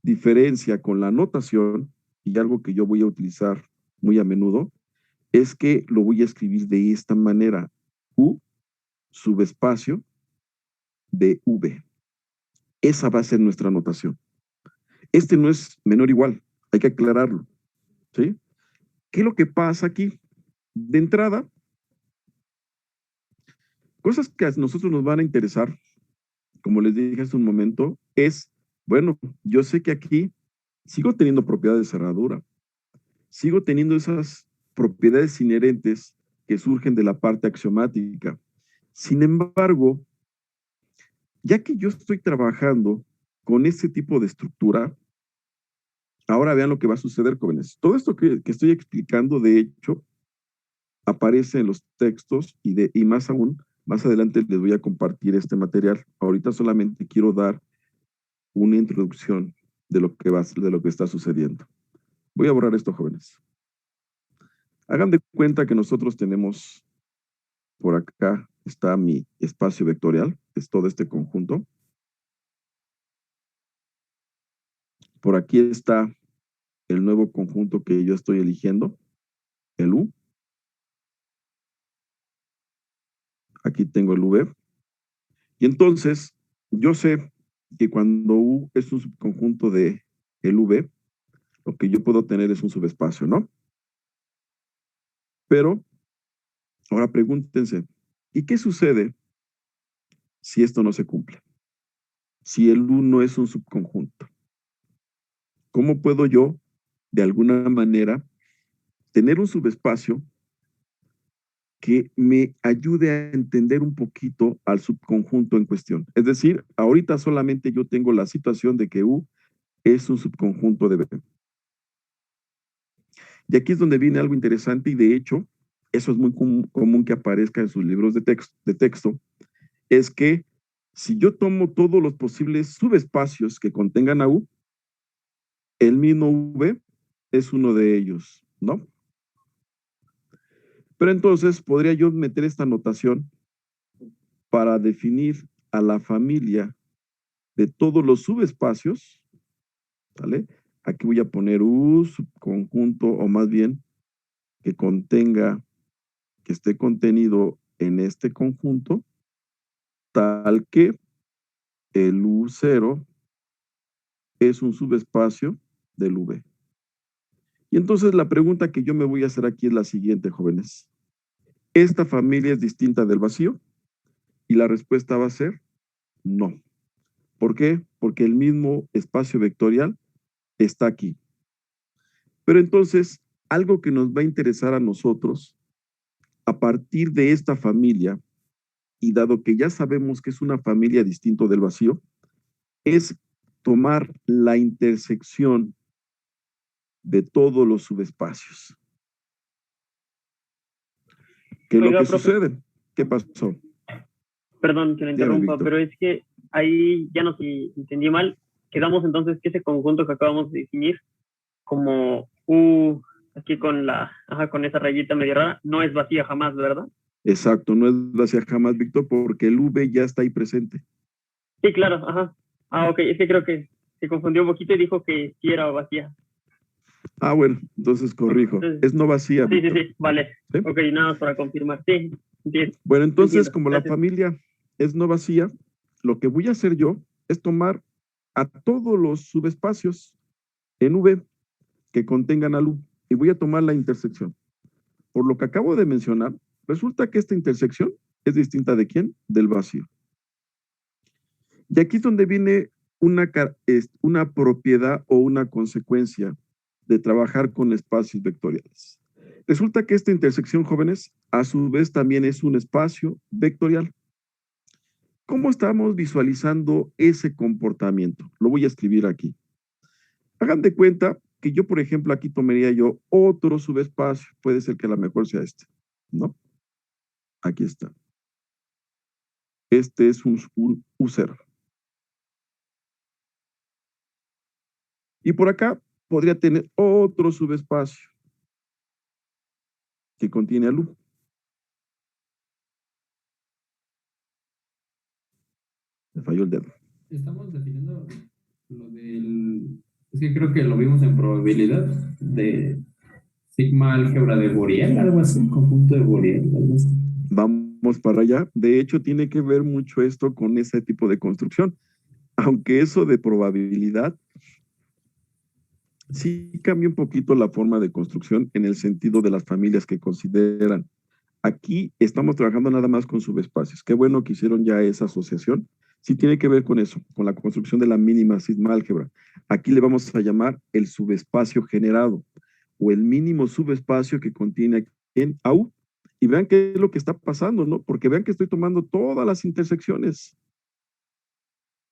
diferencia con la notación, y algo que yo voy a utilizar muy a menudo, es que lo voy a escribir de esta manera: U subespacio de V. Esa va a ser nuestra notación. Este no es menor o igual, hay que aclararlo. ¿Sí? ¿Qué es lo que pasa aquí? De entrada, cosas que a nosotros nos van a interesar, como les dije hace un momento, es, bueno, yo sé que aquí sigo teniendo propiedades de cerradura, sigo teniendo esas propiedades inherentes que surgen de la parte axiomática. Sin embargo, ya que yo estoy trabajando con este tipo de estructura, ahora vean lo que va a suceder, jóvenes. Todo esto que estoy explicando, de hecho, aparece en los textos y más aún, más adelante les voy a compartir este material. Ahorita solamente quiero dar una introducción de lo que está sucediendo. Voy a borrar esto, jóvenes. Hagan de cuenta que nosotros tenemos, por acá está mi espacio vectorial, es todo este conjunto. Por aquí está el nuevo conjunto que yo estoy eligiendo, el U. Aquí tengo el V. Y entonces, yo sé que cuando U es un subconjunto de el V, lo que yo puedo tener es un subespacio, ¿no? Pero, ahora pregúntense, ¿y qué sucede si esto no se cumple? Si el U no es un subconjunto. ¿Cómo puedo yo, de alguna manera, tener un subespacio que me ayude a entender un poquito al subconjunto en cuestión? Es decir, ahorita solamente yo tengo la situación de que U es un subconjunto de V. Y aquí es donde viene algo interesante y de hecho, eso es muy común que aparezca en sus libros de texto, es que si yo tomo todos los posibles subespacios que contengan a U, el mismo V es uno de ellos, ¿no? Pero entonces podría yo meter esta notación para definir a la familia de todos los subespacios, ¿vale? Aquí voy a poner U subconjunto, o más bien que esté contenido en este conjunto, tal que el U0 es un subespacio del V. Y entonces la pregunta que yo me voy a hacer aquí es la siguiente, jóvenes. ¿Esta familia es distinta del vacío? Y la respuesta va a ser no. ¿Por qué? Porque el mismo espacio vectorial está aquí. Pero entonces, algo que nos va a interesar a nosotros, a partir de esta familia, y dado que ya sabemos que es una familia distinto del vacío, es tomar la intersección de todos los subespacios. ¿Qué es lo Oiga, que profe, sucede? ¿Qué pasó? perdón que le Dígame, interrumpa, Víctor. pero es que ahí ya no sé si entendí mal. Quedamos entonces que ese conjunto que acabamos de definir como U, aquí con con esa rayita medio rara, no es vacía jamás, ¿verdad? Exacto, no es vacía jamás, Víctor, porque el V ya está ahí presente. Sí, claro, ajá. Ah, ok, es que creo que se confundió un poquito y dijo que sí era vacía. Ah, bueno, entonces corrijo. Entonces, Es no vacía, sí, Víctor. sí, vale. ¿Sí? Ok, nada más para confirmar. Sí, entiendo. Bueno, entonces, Entiendo. como la Gracias. familia es no vacía, lo que voy a hacer yo es tomar a todos los subespacios en V que contengan a U y voy a tomar la intersección. Por lo que acabo de mencionar, resulta que esta intersección es distinta de quién? Del vacío. Y aquí es donde viene una propiedad o una consecuencia de trabajar con espacios vectoriales. Resulta que esta intersección, jóvenes, a su vez también es un espacio vectorial. ¿Cómo estamos visualizando ese comportamiento? Lo voy a escribir aquí. Hagan de cuenta que yo, por ejemplo, aquí tomaría yo otro subespacio. Puede ser que a lo mejor sea este, ¿no? Aquí está. Este es un U0. Y por acá podría tener otro subespacio que contiene a U. Me falló el dedo. Estamos definiendo lo del... Es que creo que lo vimos en probabilidad de sigma álgebra de Borel, algo así, conjunto de Borel, algo así. Vamos para allá. De hecho, tiene que ver mucho esto con ese tipo de construcción. Aunque eso de probabilidad sí cambia un poquito la forma de construcción en el sentido de las familias que consideran. Aquí estamos trabajando nada más con subespacios. Qué bueno que hicieron ya esa asociación. Sí tiene que ver con eso, con la construcción de la mínima sigma álgebra. Aquí le vamos a llamar el subespacio generado o el mínimo subespacio que contiene en AU. Y vean qué es lo que está pasando, ¿no? Porque vean que estoy tomando todas las intersecciones.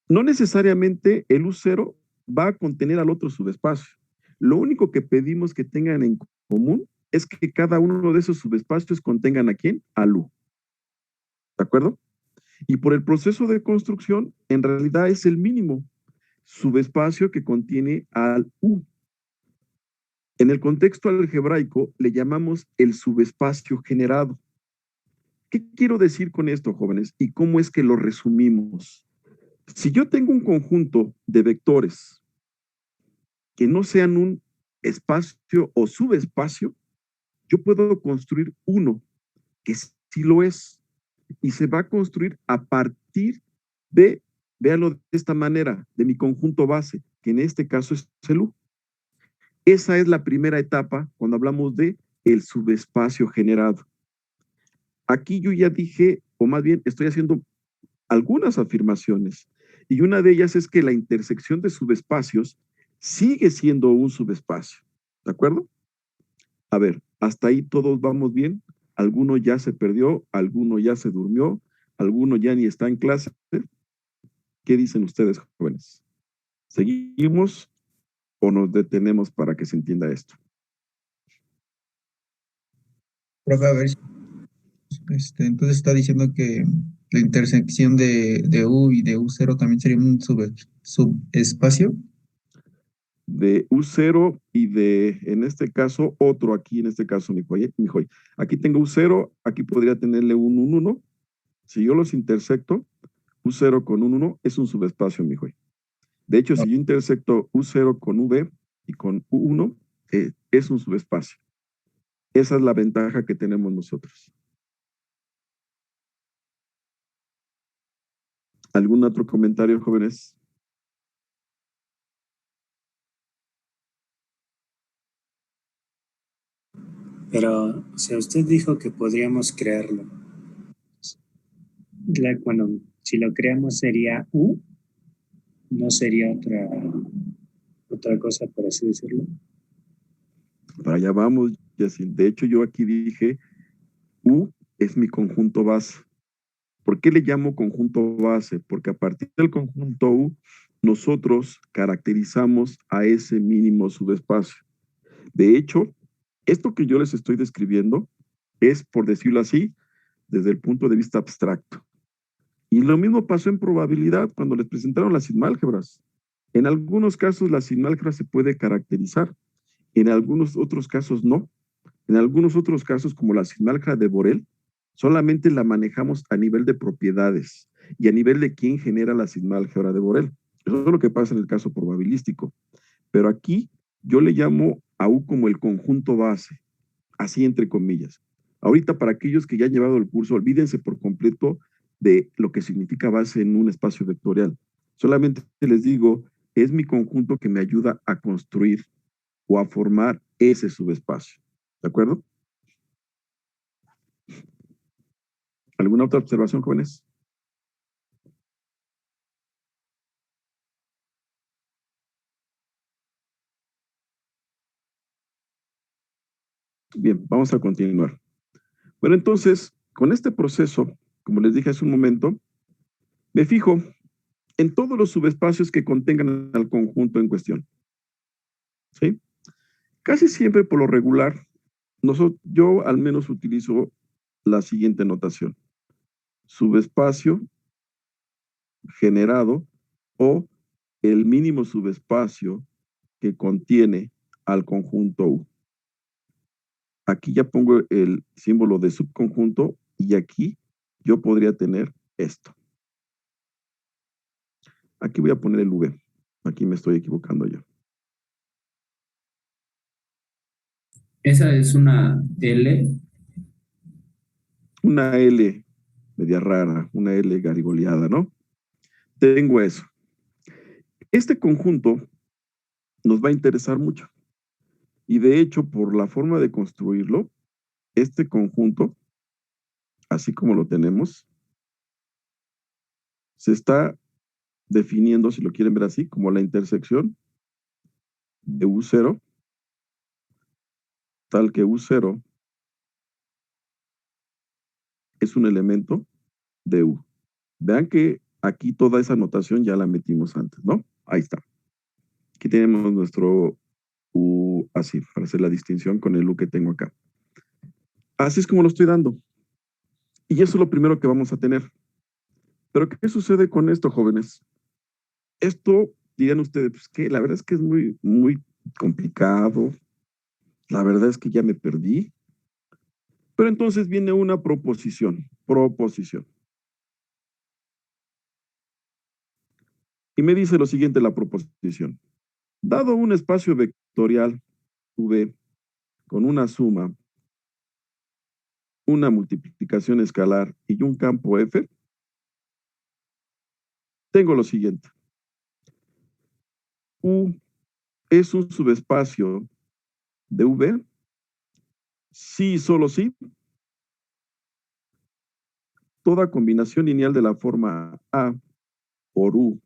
No necesariamente el U0 va a contener al otro subespacio. Lo único que pedimos que tengan en común es que cada uno de esos subespacios contengan a quién? Al U. ¿De acuerdo? Y por el proceso de construcción, en realidad es el mínimo subespacio que contiene al U. En el contexto algebraico le llamamos el subespacio generado. ¿Qué quiero decir con esto, jóvenes? ¿Y cómo es que lo resumimos? Si yo tengo un conjunto de vectores que no sean un espacio o subespacio, yo puedo construir uno que sí lo es y se va a construir a partir de, véanlo de esta manera, de mi conjunto base, que en este caso es el U. Esa es la primera etapa cuando hablamos de el subespacio generado. Aquí yo ya dije, o más bien estoy haciendo algunas afirmaciones, y una de ellas es que la intersección de subespacios sigue siendo un subespacio. ¿De acuerdo? A ver, hasta ahí todos vamos bien. Alguno ya se perdió, alguno ya se durmió, alguno ya ni está en clase. ¿Qué dicen ustedes, jóvenes? ¿Seguimos o nos detenemos para que se entienda esto? Profe, a ver, entonces está diciendo que la intersección de U y de U0 también sería un subespacio. De U0 y de, en este caso, otro aquí, en este caso, mi joy. Aquí tengo U0, aquí podría tenerle un 1. Si yo los intersecto, U0 con un 1 es un subespacio, mi joy. De hecho, si yo intersecto U0 con V y con U1, es un subespacio. Esa es la ventaja que tenemos nosotros. ¿Algún otro comentario, jóvenes? Pero, o sea, usted dijo que podríamos crearlo. Bueno, si lo creamos sería U. no sería otra cosa, por así decirlo. Para allá vamos, Yacine. De hecho, yo aquí dije, U es mi conjunto base. ¿Por qué le llamo conjunto base? Porque a partir del conjunto U, nosotros caracterizamos a ese mínimo subespacio. De hecho, esto que yo les estoy describiendo es, por decirlo así, desde el punto de vista abstracto. Y lo mismo pasó en probabilidad cuando les presentaron las sigmálgebras. En algunos casos la sigmálgebra se puede caracterizar, en algunos otros casos no. En algunos otros casos, como la sigmálgebra de Borel, solamente la manejamos a nivel de propiedades y a nivel de quién genera la sigmálgebra de Borel. Eso es lo que pasa en el caso probabilístico. Pero aquí yo le llamo a U como el conjunto base, así entre comillas. Ahorita, para aquellos que ya han llevado el curso, olvídense por completo de lo que significa base en un espacio vectorial. Solamente les digo, es mi conjunto que me ayuda a construir o a formar ese subespacio. ¿De acuerdo? ¿Alguna otra observación, jóvenes? Bien, vamos a continuar. Bueno, entonces, con este proceso, como les dije hace un momento, me fijo en todos los subespacios que contengan al conjunto en cuestión. ¿Sí? Casi siempre, por lo regular, yo al menos utilizo la siguiente notación. Subespacio generado o el mínimo subespacio que contiene al conjunto U. Aquí ya pongo el símbolo de subconjunto y aquí yo podría tener esto. Aquí voy a poner el V. Aquí me estoy equivocando yo. Esa es una L. Una L media rara, una L garigoleada, ¿no? Tengo eso. Este conjunto nos va a interesar mucho. Y de hecho, por la forma de construirlo, este conjunto, así como lo tenemos, se está definiendo, si lo quieren ver así, como la intersección de U0, tal que U0 es un elemento de U. Vean que aquí toda esa notación ya la metimos antes, ¿no? Ahí está. Aquí tenemos nuestro U así, para hacer la distinción con el U que tengo acá. Así es como lo estoy dando. Y eso es lo primero que vamos a tener. Pero ¿qué sucede con esto, jóvenes? Esto, dirían ustedes, pues que la verdad es que es muy, muy complicado. La verdad es que ya me perdí. Pero entonces viene una proposición. Y me dice lo siguiente la proposición. Dado un espacio vectorial V con una suma, una multiplicación escalar y un campo F, tengo lo siguiente. U es un subespacio de V, sí y solo sí, toda combinación lineal de la forma A por U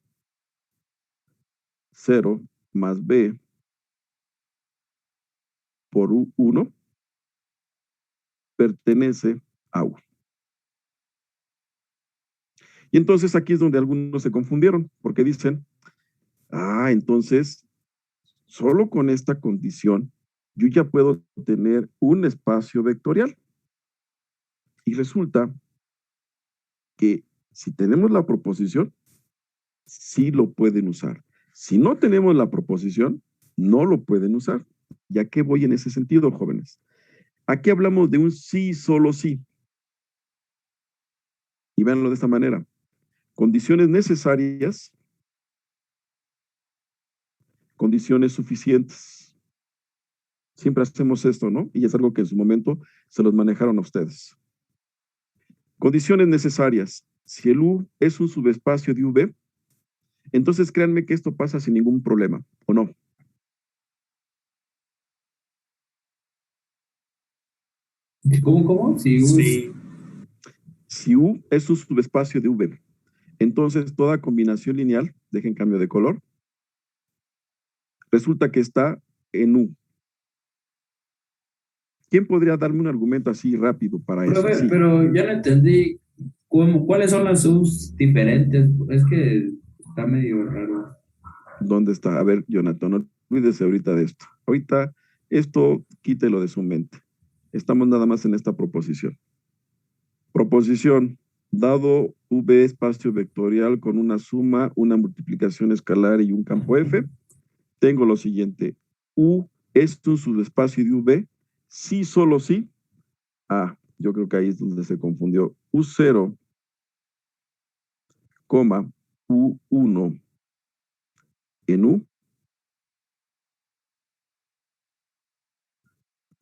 0 más B por U1 pertenece a U. Y entonces aquí es donde algunos se confundieron, porque dicen, entonces, solo con esta condición, yo ya puedo tener un espacio vectorial. Y resulta que si tenemos la proposición, sí lo pueden usar. Si no tenemos la proposición, no lo pueden usar. ¿Ya qué voy en ese sentido, jóvenes? Aquí hablamos de un sí, solo sí. Y véanlo de esta manera. Condiciones necesarias, condiciones suficientes. Siempre hacemos esto, ¿no? Y es algo que en su momento se los manejaron a ustedes. Condiciones necesarias. Si el U es un subespacio de V, entonces créanme que esto pasa sin ningún problema, ¿o no? ¿Cómo? Si U Si U es un subespacio de V, Entonces, toda combinación lineal, dejen cambio de color, resulta que está en U. ¿Quién podría darme un argumento así rápido para eso? Profe, Así. pero ya no entendí cuáles son las subs diferentes. Es que está medio raro. ¿Dónde está? A ver, Jonathan, no olvídese ahorita de esto. Ahorita esto quítelo de su mente. Estamos nada más en esta proposición. Proposición, dado V espacio vectorial con una suma, una multiplicación escalar y un campo F, tengo lo siguiente. U es un subespacio de V, sí, solo sí. Yo creo que ahí es donde se confundió. U0, U1 en U,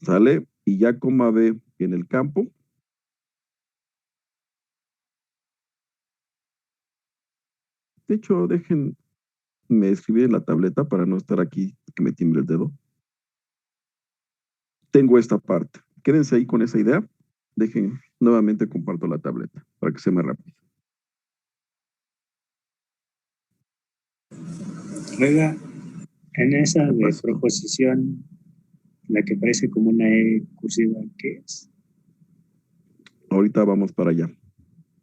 ¿sale? Y ya coma B en el campo. De hecho, déjenme escribir en la tableta para no estar aquí que me tiemble el dedo. Tengo esta parte. Quédense ahí con esa idea. Dejen, nuevamente comparto la tableta para que sea más rápido. Oiga, en esa de proposición, la que parece como una E cursiva, ¿qué es? Ahorita vamos para allá.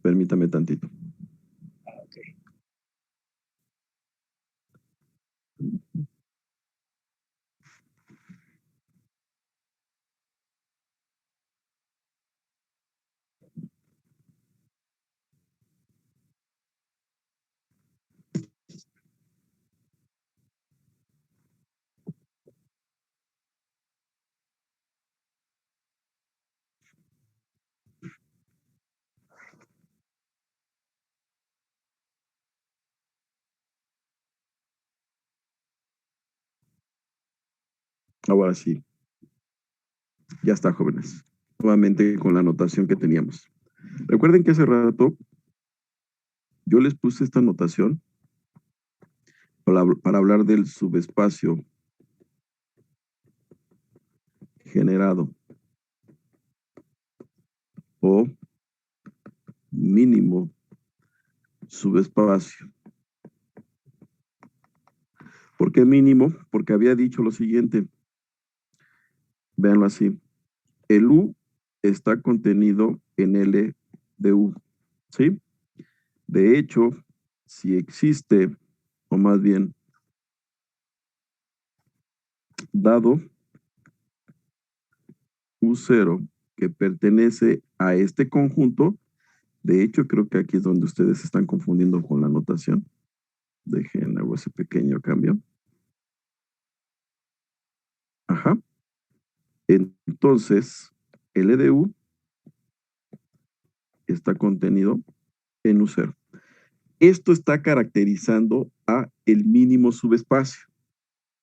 Permítame tantito. Ok. Ahora sí. Ya está, jóvenes. Nuevamente con la anotación que teníamos. Recuerden que hace rato yo les puse esta anotación para hablar del subespacio generado o mínimo subespacio. ¿Por qué mínimo? Porque había dicho lo siguiente. Véanlo así. El U está contenido en L de U. ¿Sí? De hecho, si existe, o más bien, dado U0 que pertenece a este conjunto, de hecho, creo que aquí es donde ustedes se están confundiendo con la notación. Dejen, hago ese pequeño cambio. Ajá. Entonces, L de U está contenido en U0. Esto está caracterizando a el mínimo subespacio.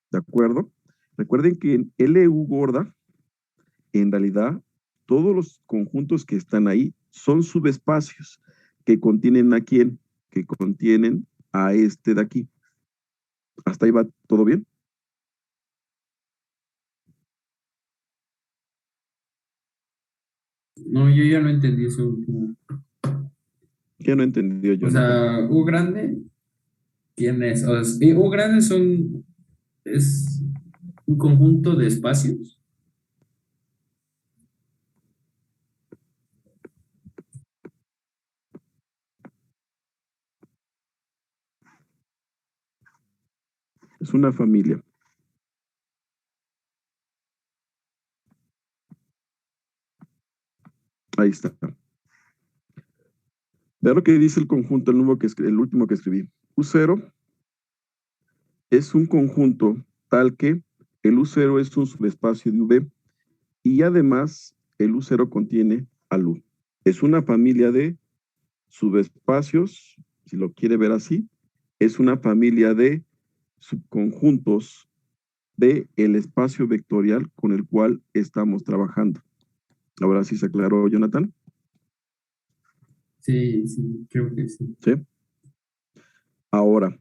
¿De acuerdo? Recuerden que en LU gorda, en realidad, todos los conjuntos que están ahí son subespacios que contienen a quién, que contienen a este de aquí. ¿Hasta ahí va todo bien? No, yo ya no entendí eso último. ¿Qué no entendió yo? O sea, U grande, ¿quién es? U grande es un conjunto de espacios. Es una familia. Ahí está. Vean lo que dice el conjunto, el último que escribí. U0 es un conjunto tal que el U0 es un subespacio de V y además el U0 contiene al U. Es una familia de subespacios, si lo quiere ver así, es una familia de subconjuntos del espacio vectorial con el cual estamos trabajando. Ahora sí se aclaró, Jonathan. Sí, creo que sí. ¿Sí? Ahora,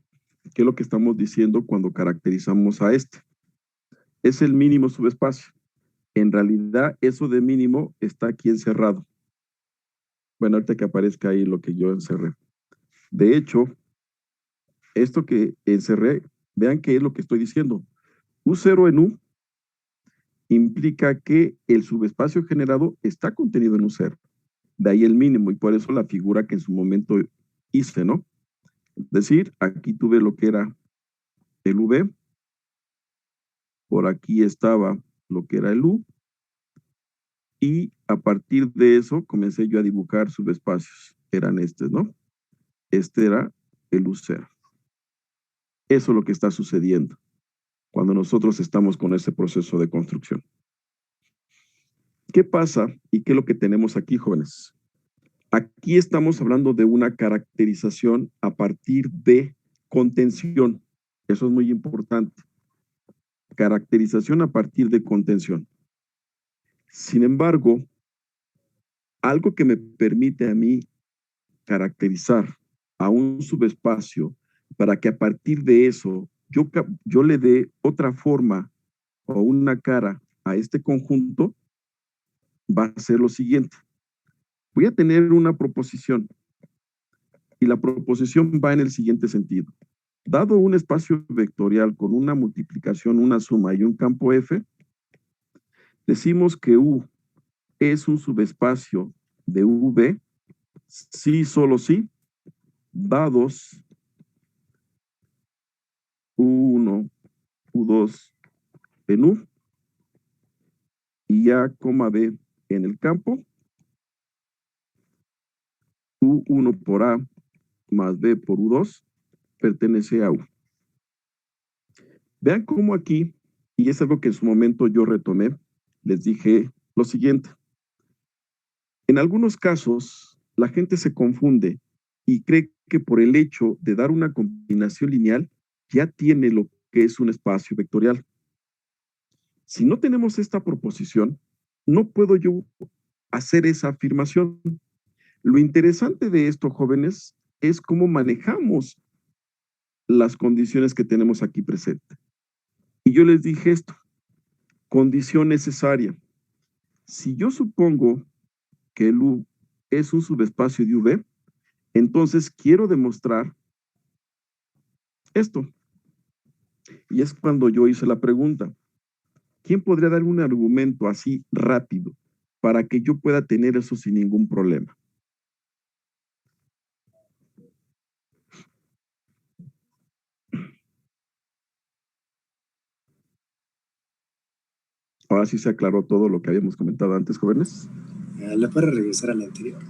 ¿qué es lo que estamos diciendo cuando caracterizamos a este? Es el mínimo subespacio. En realidad, eso de mínimo está aquí encerrado. Bueno, ahorita que aparezca ahí lo que yo encerré. De hecho, esto que encerré, vean qué es lo que estoy diciendo. U0 en U implica que el subespacio generado está contenido en U0. De ahí el mínimo, y por eso la figura que en su momento hice, ¿no? Es decir, aquí tuve lo que era el V, por aquí estaba lo que era el U, y a partir de eso comencé yo a dibujar subespacios. Eran estos, ¿no? Este era el U0. Eso es lo que está sucediendo cuando nosotros estamos con ese proceso de construcción. ¿Qué pasa y qué es lo que tenemos aquí, jóvenes? Aquí estamos hablando de una caracterización a partir de contención. Eso es muy importante. Caracterización a partir de contención. Sin embargo, algo que me permite a mí caracterizar a un subespacio para que a partir de eso yo le dé otra forma o una cara a este conjunto, va a ser lo siguiente. Voy a tener una proposición y la proposición va en el siguiente sentido. Dado un espacio vectorial con una multiplicación, una suma y un campo F, decimos que U es un subespacio de V, sí, solo sí, dados U1, U2 en U y A, B en el campo, U1 por A más B por U2 pertenece a U. Vean cómo aquí, y es algo que en su momento yo retomé, les dije lo siguiente. En algunos casos, la gente se confunde y cree que por el hecho de dar una combinación lineal, ya tiene lo que es un espacio vectorial. Si no tenemos esta proposición, no puedo yo hacer esa afirmación. Lo interesante de esto, jóvenes, es cómo manejamos las condiciones que tenemos aquí presentes. Y yo les dije esto, condición necesaria. Si yo supongo que el U es un subespacio de V, entonces quiero demostrar esto. Y es cuando yo hice la pregunta, ¿quién podría dar un argumento así rápido para que yo pueda tener eso sin ningún problema? Ahora sí se aclaró todo lo que habíamos comentado antes, jóvenes. ¿Le puede regresar al anterior,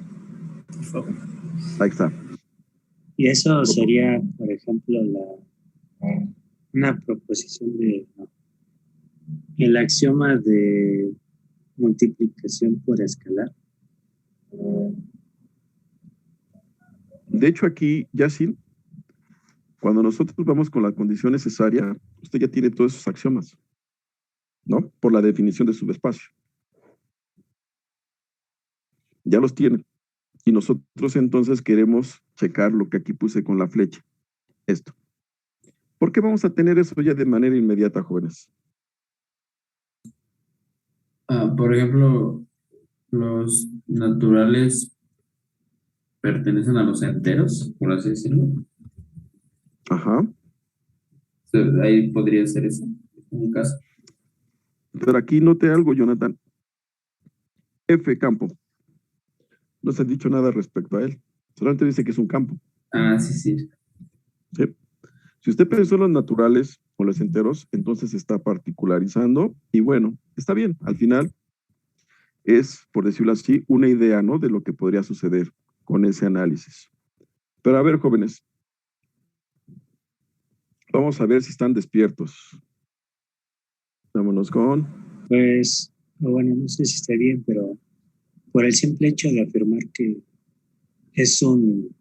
por favor? Ahí está. Y eso sería, por ejemplo, una proposición de el axioma de multiplicación por escalar. De hecho, aquí, Yacine, cuando nosotros vamos con la condición necesaria, usted ya tiene todos esos axiomas, ¿no? Por la definición de subespacio. Ya los tiene. Y nosotros entonces queremos checar lo que aquí puse con la flecha. Esto. ¿Por qué vamos a tener eso ya de manera inmediata, jóvenes? Por ejemplo, los naturales pertenecen a los enteros, por así decirlo. Ajá. O sea, ahí podría ser eso, un caso. Pero aquí note algo, Jonathan. F campo. No se ha dicho nada respecto a él. Solamente dice que es un campo. Sí, sí. ¿Sí? Si usted pensó en los naturales o los enteros, entonces está particularizando y bueno, está bien. Al final es, por decirlo así, una idea, ¿no? De lo que podría suceder con ese análisis. Pero a ver, jóvenes, vamos a ver si están despiertos. Vámonos con... Pues, bueno, no sé si está bien, pero por el simple hecho de afirmar que es un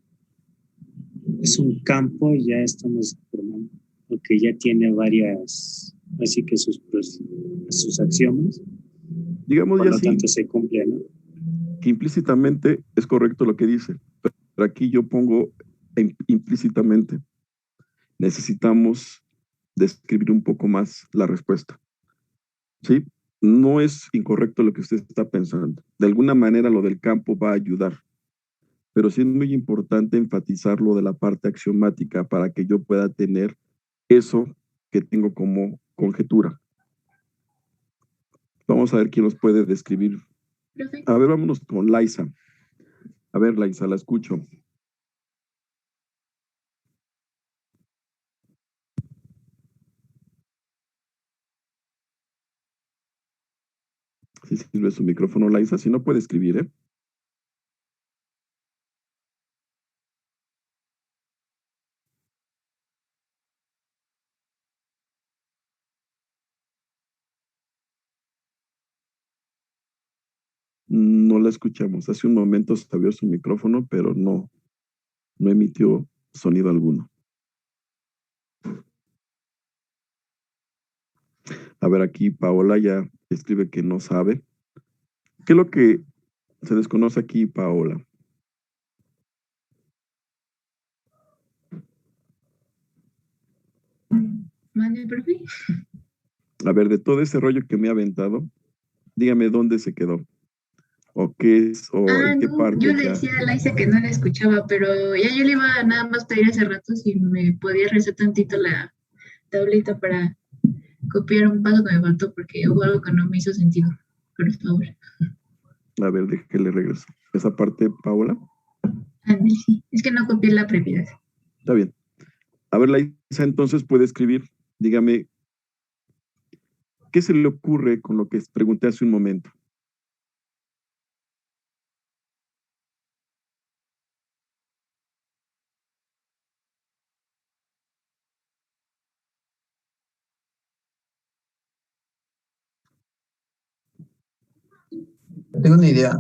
campo, ya estamos afirmando, porque ya tiene varias, así que sus axiomas, digamos por ya lo sí, tanto se cumple, ¿no? que implícitamente es correcto lo que dice, pero aquí yo pongo implícitamente. Necesitamos describir un poco más la respuesta. ¿Sí? No es incorrecto lo que usted está pensando. De alguna manera lo del campo va a ayudar. pero sí es muy importante enfatizar lo de la parte axiomática para que yo pueda tener eso que tengo como conjetura. Vamos a ver quién nos puede describir. A ver, vámonos con Laisa. A ver, Laisa, la escucho. Si sirve su micrófono, Laisa, si no puede escribir, ¿eh? No la escuchamos. Hace un momento se abrió su micrófono, pero no emitió sonido alguno. A ver, aquí Paola ya escribe que no sabe. ¿Qué es lo que se desconoce aquí, Paola? ¿Mande, profe? A ver, de todo ese rollo que me ha aventado, dígame dónde se quedó. O qué es, o en qué No, parte yo le ya. decía a Laisa que no la escuchaba, pero ya yo le iba a nada más pedir hace rato si me podía rezar tantito la tablita para copiar un paso que me faltó porque hubo algo que no me hizo sentido. Por favor. A ver, deje que le regreso. Esa parte, Paola. Ándale, sí. Es que no copié la propiedad. Está bien. A ver, Laisa, entonces puede escribir. Dígame, ¿qué se le ocurre con lo que pregunté hace un momento? Tengo una idea.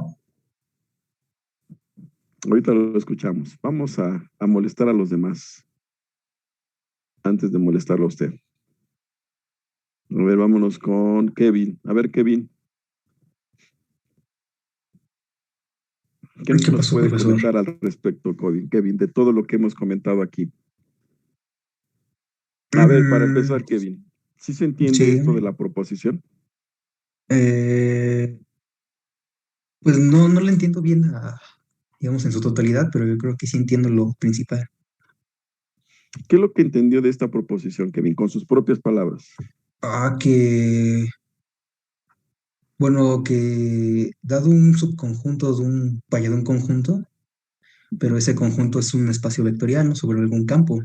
Ahorita lo escuchamos. Vamos a molestar a los demás antes de molestarlo a usted. A ver, vámonos con Kevin. A ver, Kevin. ¿Qué ¿Qué nos pasó, puede profesor? comentar al respecto, Kevin, de todo lo que hemos comentado aquí? A ver, para empezar, Kevin, ¿sí se entiende Sí. esto de la proposición? Pues no lo entiendo bien, digamos, en su totalidad, pero yo creo que sí entiendo lo principal. ¿Qué es lo que entendió de esta proposición, Kevin, con sus propias palabras? Bueno, que dado un subconjunto de un conjunto, pero ese conjunto es un espacio vectorial, ¿no?, sobre algún campo.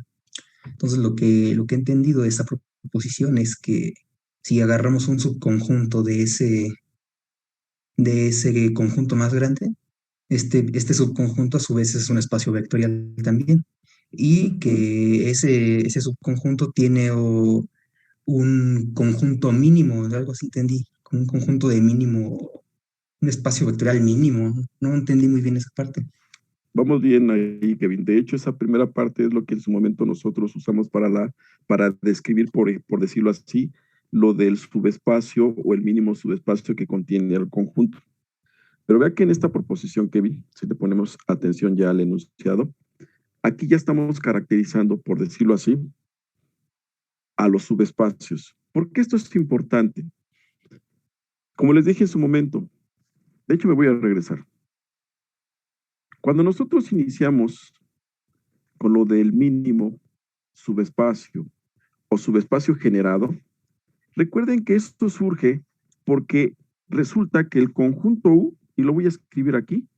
Entonces, lo que he entendido de esta proposición es que si agarramos un subconjunto de ese conjunto más grande, este subconjunto a su vez es un espacio vectorial también, y que ese subconjunto tiene un conjunto mínimo, algo así entendí, como un conjunto de mínimo, un espacio vectorial mínimo. No entendí muy bien esa parte. Vamos bien ahí, Kevin. De hecho, esa primera parte es lo que en su momento nosotros usamos para describir, por decirlo así, lo del subespacio o el mínimo subespacio que contiene el conjunto. Pero vea que en esta proposición, Kevin, si le ponemos atención ya al enunciado, aquí ya estamos caracterizando, por decirlo así, a los subespacios. ¿Por qué esto es importante? Como les dije en su momento, de hecho me voy a regresar. Cuando nosotros iniciamos con lo del mínimo subespacio o subespacio generado, recuerden que esto surge porque resulta que el conjunto U, y lo voy a escribir aquí,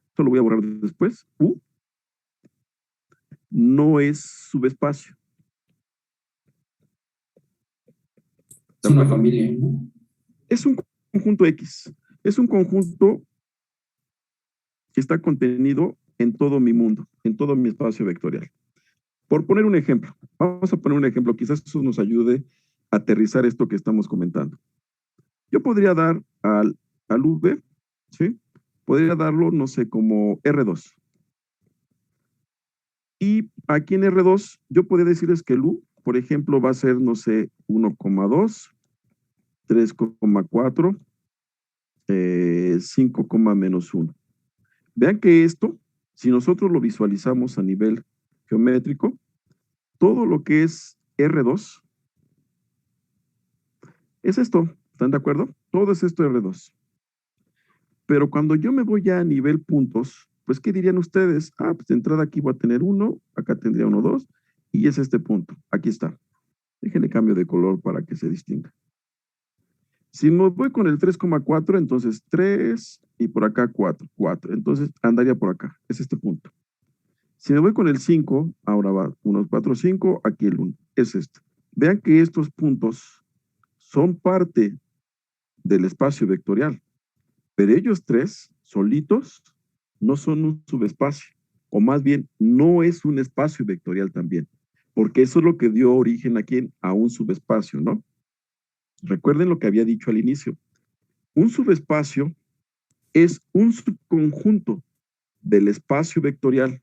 esto lo voy a borrar después, U, no es subespacio. Es una familia, ¿no? Es un conjunto X, es un conjunto que está contenido en todo mi mundo, en todo mi espacio vectorial. Por poner un ejemplo, vamos a poner un ejemplo, quizás eso nos ayude a aterrizar esto que estamos comentando. Yo podría dar al V, ¿sí? Podría darlo, no sé, como R2. Y aquí en R2, yo podría decirles que el U, por ejemplo, va a ser, no sé, 1,2, 3,4, 5, menos 1. Vean que esto, si nosotros lo visualizamos a nivel geométrico, todo lo que es R2 es esto, ¿están de acuerdo? Todo es esto R2. Pero cuando yo me voy ya a nivel puntos, pues, ¿qué dirían ustedes? Pues de entrada aquí voy a tener 1, acá tendría 1, 2, y es este punto. Aquí está. Déjenle cambio de color para que se distinga. Si me voy con el 3,4, entonces 3 y por acá 4, 4. Entonces andaría por acá. Es este punto. Si me voy con el 5, ahora va 1, 4, 5, aquí el 1. Es este. Vean que estos puntos son parte del espacio vectorial, pero ellos tres solitos no son un subespacio, o más bien no es un espacio vectorial también, porque eso es lo que dio origen a un subespacio, ¿no? Recuerden lo que había dicho al inicio. Un subespacio es un subconjunto del espacio vectorial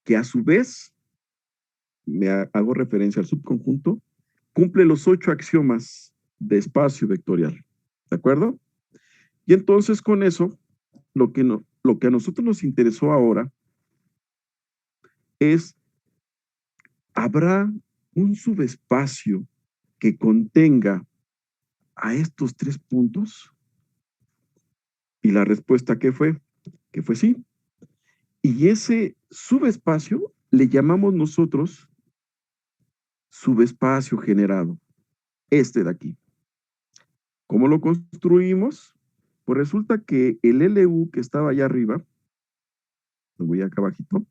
que a su vez, hago referencia al subconjunto, cumple los 8 axiomas de espacio vectorial. ¿De acuerdo? Y entonces con eso, lo que a nosotros nos interesó ahora es, ¿habrá un subespacio que contenga a estos 3 puntos? Y la respuesta, ¿qué fue? Que fue sí. Y ese subespacio le llamamos nosotros subespacio generado. Este de aquí. ¿Cómo lo construimos? Pues resulta que el LU que estaba allá arriba, lo voy acá abajito,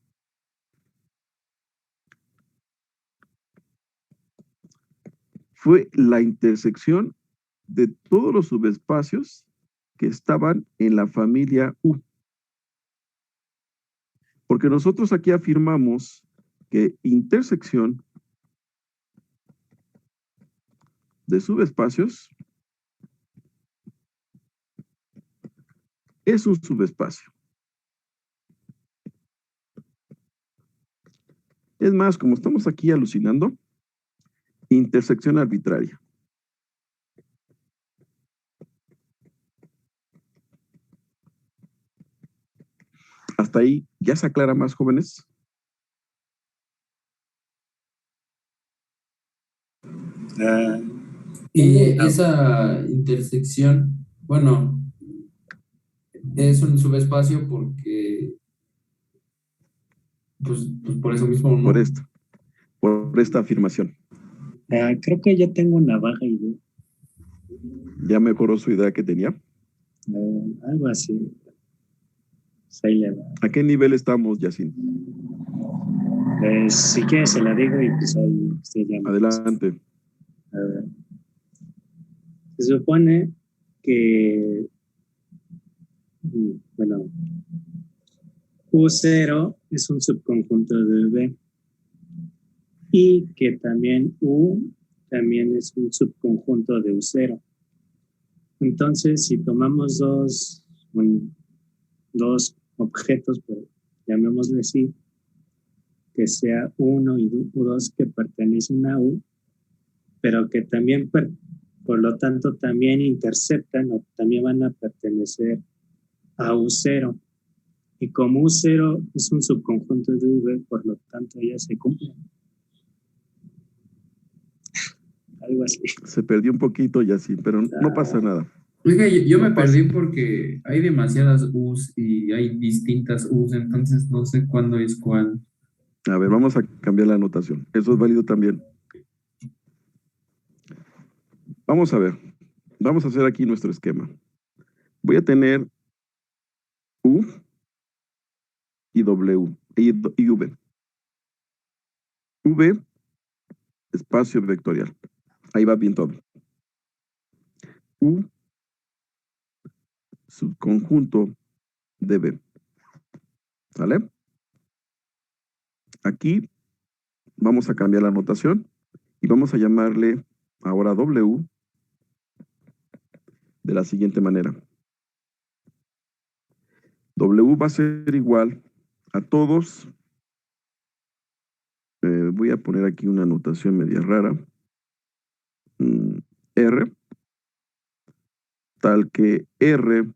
fue la intersección de todos los subespacios que estaban en la familia U. Porque nosotros aquí afirmamos que intersección de subespacios es un subespacio. Es más, como estamos aquí alucinando, intersección arbitraria. Hasta ahí, ¿ya se aclara más, jóvenes? Y esa intersección, bueno, es un subespacio porque, pues por eso mismo, ¿no? Por esta afirmación. Creo que ya tengo una vaga idea. ¿Ya mejoró su idea que tenía? Algo así. Ahí le va. ¿A qué nivel estamos, Yacine? Si quieres se la digo y pues ahí usted ya me Adelante. A ver. Se supone que, bueno, U0 es un subconjunto de V y que también U también es un subconjunto de U0. Entonces, si tomamos dos objetos, pues, llamémosle así, que sea U1 y U2 que pertenecen a U, pero que también, por lo tanto, también interceptan o también van a pertenecer a U0. Y como U0 es un subconjunto de V, por lo tanto ya se cumple. Algo así. Se perdió un poquito, Yacine, pero no pasa nada. Oiga, yo me perdí porque hay demasiadas U's y hay distintas U's, entonces no sé cuándo es cuál. A ver, vamos a cambiar la anotación. Eso es válido también. Vamos a ver. Vamos a hacer aquí nuestro esquema. Voy a tener U y W y V. V, espacio vectorial. Ahí va bien todo. U, subconjunto de V. ¿Sale? Aquí vamos a cambiar la notación y vamos a llamarle ahora W de la siguiente manera. W va a ser igual a todos. Voy a poner aquí una notación media rara. R, tal que R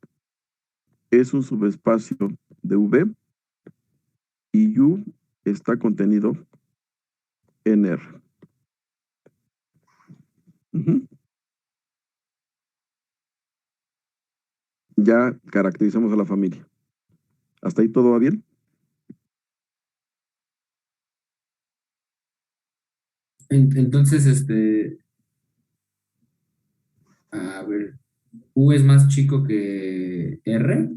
es un subespacio de V y U está contenido en R. Ya caracterizamos a la familia. ¿Hasta ahí todo va bien? Entonces, a ver, U es más chico que R.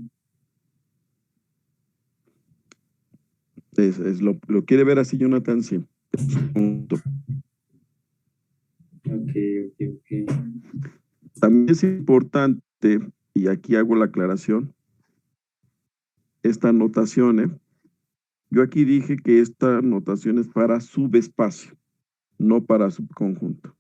Lo quiere ver así, Jonathan, sí. Punto. Ok. También es importante, y aquí hago la aclaración, esta notación, ¿eh? Yo aquí dije que esta notación es para subespacio, no para subconjunto.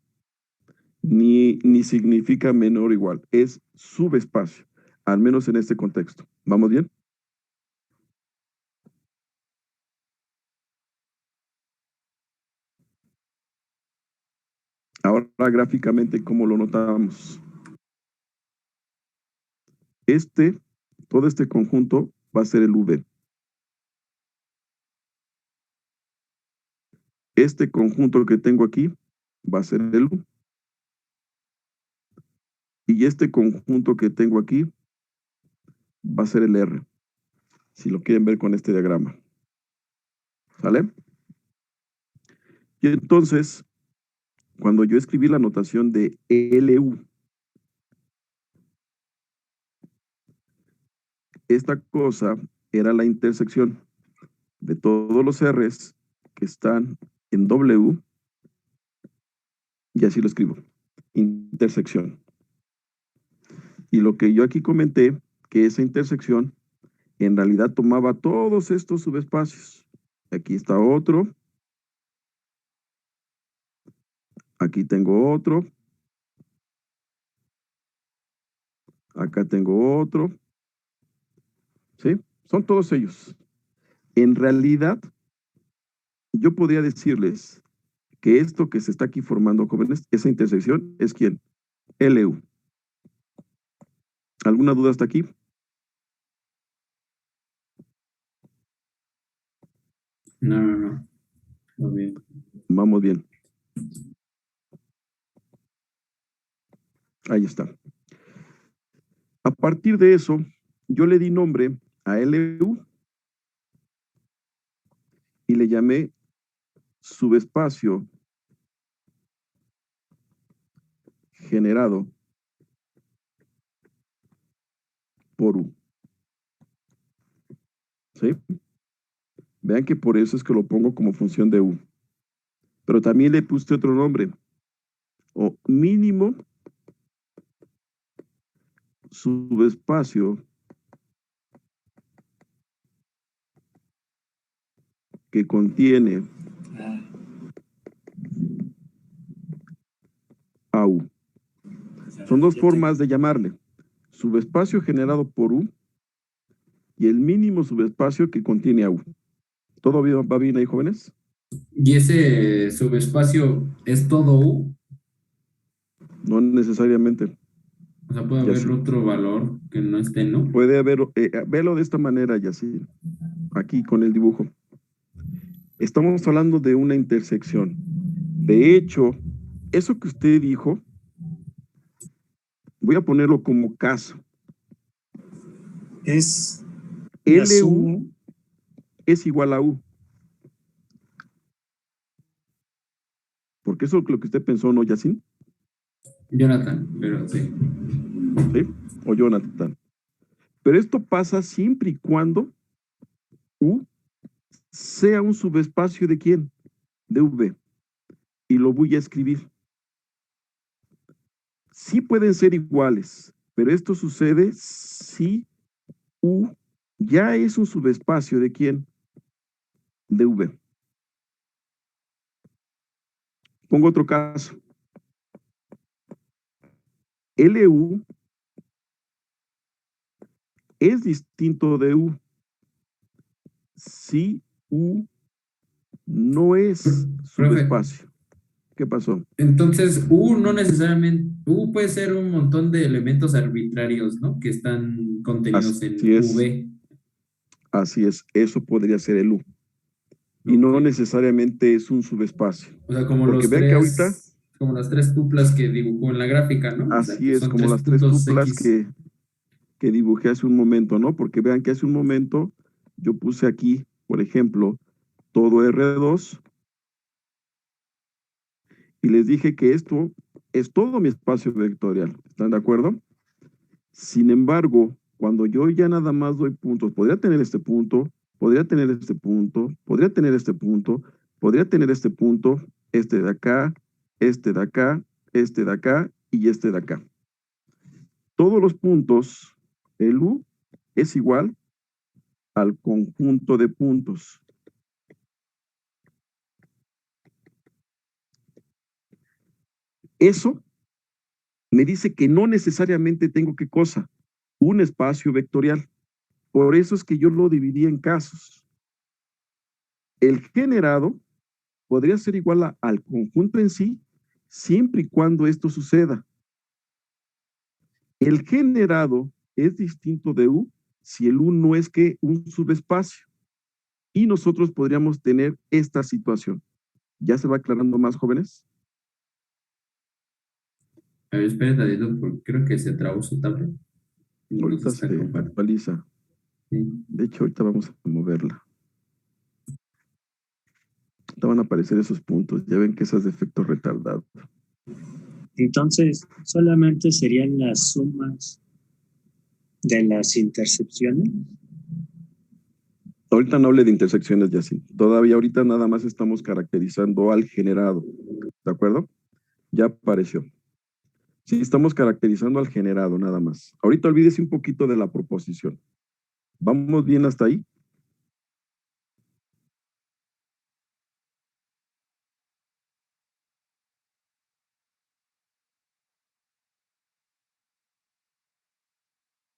Ni significa menor o igual, es subespacio, al menos en este contexto. ¿Vamos bien? Ahora gráficamente, ¿cómo lo notamos? Todo este conjunto va a ser el V. Este conjunto que tengo aquí va a ser el U. Y este conjunto que tengo aquí va a ser el R. Si lo quieren ver con este diagrama. ¿Sale? Y entonces, cuando yo escribí la notación de LU, esta cosa era la intersección de todos los R's que están en W, y así lo escribo, intersección. Y lo que yo aquí comenté, que esa intersección en realidad tomaba todos estos subespacios. Aquí está otro, aquí tengo otro, acá tengo otro, ¿sí? Son todos ellos. En realidad, yo podría decirles que esto que se está aquí formando, jóvenes, esa intersección es ¿quién? LU. ¿Alguna duda hasta aquí? No. Muy bien. Vamos bien. Ahí está. A partir de eso, yo le di nombre a LU y le llamé subespacio generado por U. ¿Sí? Vean que por eso es que lo pongo como función de U. Pero también le puse otro nombre. O mínimo subespacio que contiene a U. Son dos formas de llamarle. Subespacio generado por U y el mínimo subespacio que contiene a U. ¿Todo va bien ahí, jóvenes? ¿Y ese subespacio es todo U? No necesariamente. O sea, puede haber otro valor que no esté, ¿no? Puede haber, velo de esta manera, Yacine, aquí con el dibujo. Estamos hablando de una intersección. De hecho, eso que usted dijo, voy a ponerlo como caso. Es LU es igual a U. Porque eso es lo que usted pensó, ¿no, Yacine? Jonathan, pero sí. ¿Sí? O Jonathan. Pero esto pasa siempre y cuando U sea un subespacio de ¿quién? De V. Y lo voy a escribir. Sí pueden ser iguales, pero esto sucede si U ya es un subespacio de ¿quién? De V. Pongo otro caso. LU es distinto de U si U no es subespacio. ¿Qué pasó? Entonces, U no necesariamente, U puede ser un montón de elementos arbitrarios, ¿no? Que están contenidos en V. Así es, eso podría ser el U. Y no necesariamente es un subespacio. O sea, como porque vean que ahorita, como las tres tuplas que dibujó en la gráfica, ¿no? Así es, como las tres tuplas que dibujé hace un momento, ¿no? Porque vean que hace un momento yo puse aquí, por ejemplo, todo R2 y les dije que esto es todo mi espacio vectorial. ¿Están de acuerdo? Sin embargo, cuando yo ya nada más doy puntos, podría tener este punto, podría tener este punto, podría tener este punto, podría tener este punto, este de acá, este de acá, este de acá y este de acá. Todos los puntos, el U es igual al conjunto de puntos. Eso me dice que no necesariamente tengo qué cosa, un espacio vectorial. Por eso es que yo lo dividí en casos. El generado podría ser igual al conjunto en sí, siempre y cuando esto suceda. El generado es distinto de U si el U no es que un subespacio. Y nosotros podríamos tener esta situación. ¿Ya se va aclarando más, jóvenes? A ver, espera tantito, porque creo que se trabó su tablet. Y no Ahorita está se compartiendo. actualiza. Sí. De hecho, ahorita vamos a moverla. Ahorita van a aparecer esos puntos. Ya ven que esas de efecto retardado. Entonces, solamente serían las sumas de las intercepciones. Ahorita no hable de intersecciones, Yacine. Todavía ahorita nada más estamos caracterizando al generado. ¿De acuerdo? Ya apareció. Sí, estamos caracterizando al generado nada más. Ahorita olvídese un poquito de la proposición. ¿Vamos bien hasta ahí?